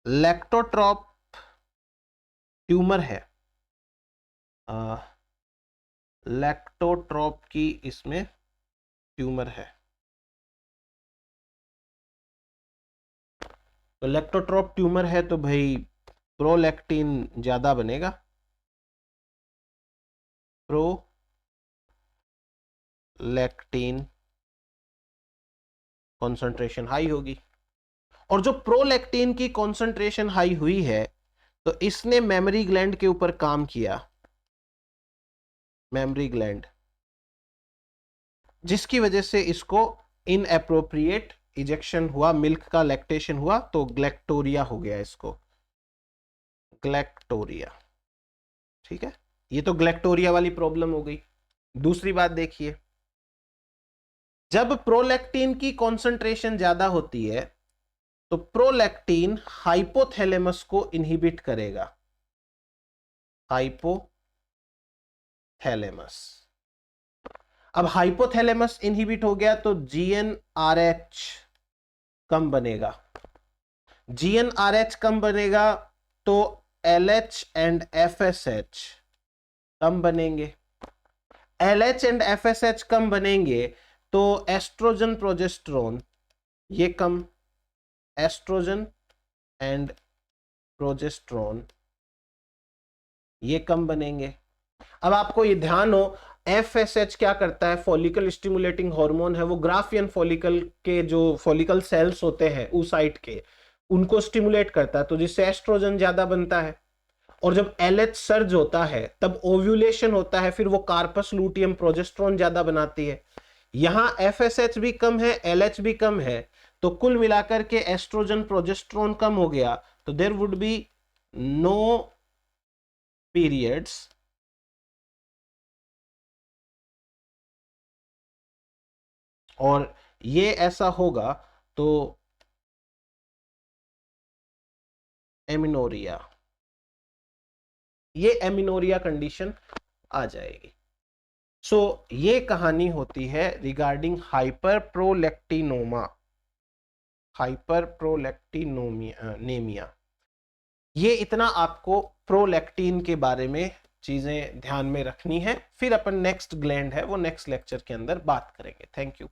लैक्टोट्रॉप ट्यूमर है, लैक्टोट्रॉप की इसमें ट्यूमर है, तो लैक्टोट्रॉप ट्यूमर है तो भाई प्रोलैक्टिन ज्यादा बनेगा, प्रोलैक्टिन कॉन्सेंट्रेशन हाई होगी। और जो प्रोलैक्टिन की कॉन्सेंट्रेशन हाई हुई है तो इसने मेमोरी ग्लैंड के ऊपर काम किया, मेमोरी ग्लैंड, जिसकी वजह से इसको इनएप्रोप्रिएट इजेक्शन हुआ, मिल्क का लैक्टेशन हुआ, तो ग्लैक्टोरिया हो गया इसको, ग्लैक्टोरिया। ठीक है, ये तो ग्लैक्टोरिया वाली प्रॉब्लम हो गई। दूसरी बात देखिए, जब प्रोलैक्टिन की कॉन्सेंट्रेशन ज्यादा होती है तो प्रोलैक्टिन हाइपोथैलेमस को इनहिबिट करेगा, हाइपोथैलेमस। अब हाइपोथैलेमस इनहिबिट हो गया तो जीएनआरएच कम बनेगा, जीएनआरएच कम बनेगा तो एलएच एंड एफएसएच कम बनेंगे, एलएच एंड एफएसएच कम बनेंगे तो एस्ट्रोजन प्रोजेस्टेरोन ये कम, एस्ट्रोजन एंड प्रोजेस्टेरोन ये कम बनेंगे। अब आपको ये ध्यान हो, एफएसएच क्या करता है, फॉलिकल स्टिमुलेटिंग हार्मोन है, वो ग्राफियन फॉलिकल के जो फॉलिकल सेल्स होते हैं oocyte के, उनको स्टिमुलेट करता है, तो जिससे एस्ट्रोजन ज्यादा बनता है। और जब एलएच सर्ज होता है तब ओव्यूलेशन होता है, फिर वो कार्पस लूटियम प्रोजेस्टेरोन ज्यादा बनाती है। यहां एफएसएच भी कम है, एलएच भी कम है, तो कुल मिलाकर के एस्ट्रोजन प्रोजेस्टेरोन कम हो गया, तो there would be no periods और ये ऐसा होगा तो एमिनोरिया, ये एमिनोरिया कंडीशन आ जाएगी। सो ये कहानी होती है रिगार्डिंग हाइपरप्रोलैक्टिनोमा, हाइपरप्रोलैक्टिनेमिया। ये इतना आपको प्रोलैक्टिन के बारे में चीजें ध्यान में रखनी है, फिर अपन नेक्स्ट ग्लैंड है वो नेक्स्ट लेक्चर के अंदर बात करेंगे। Thank you.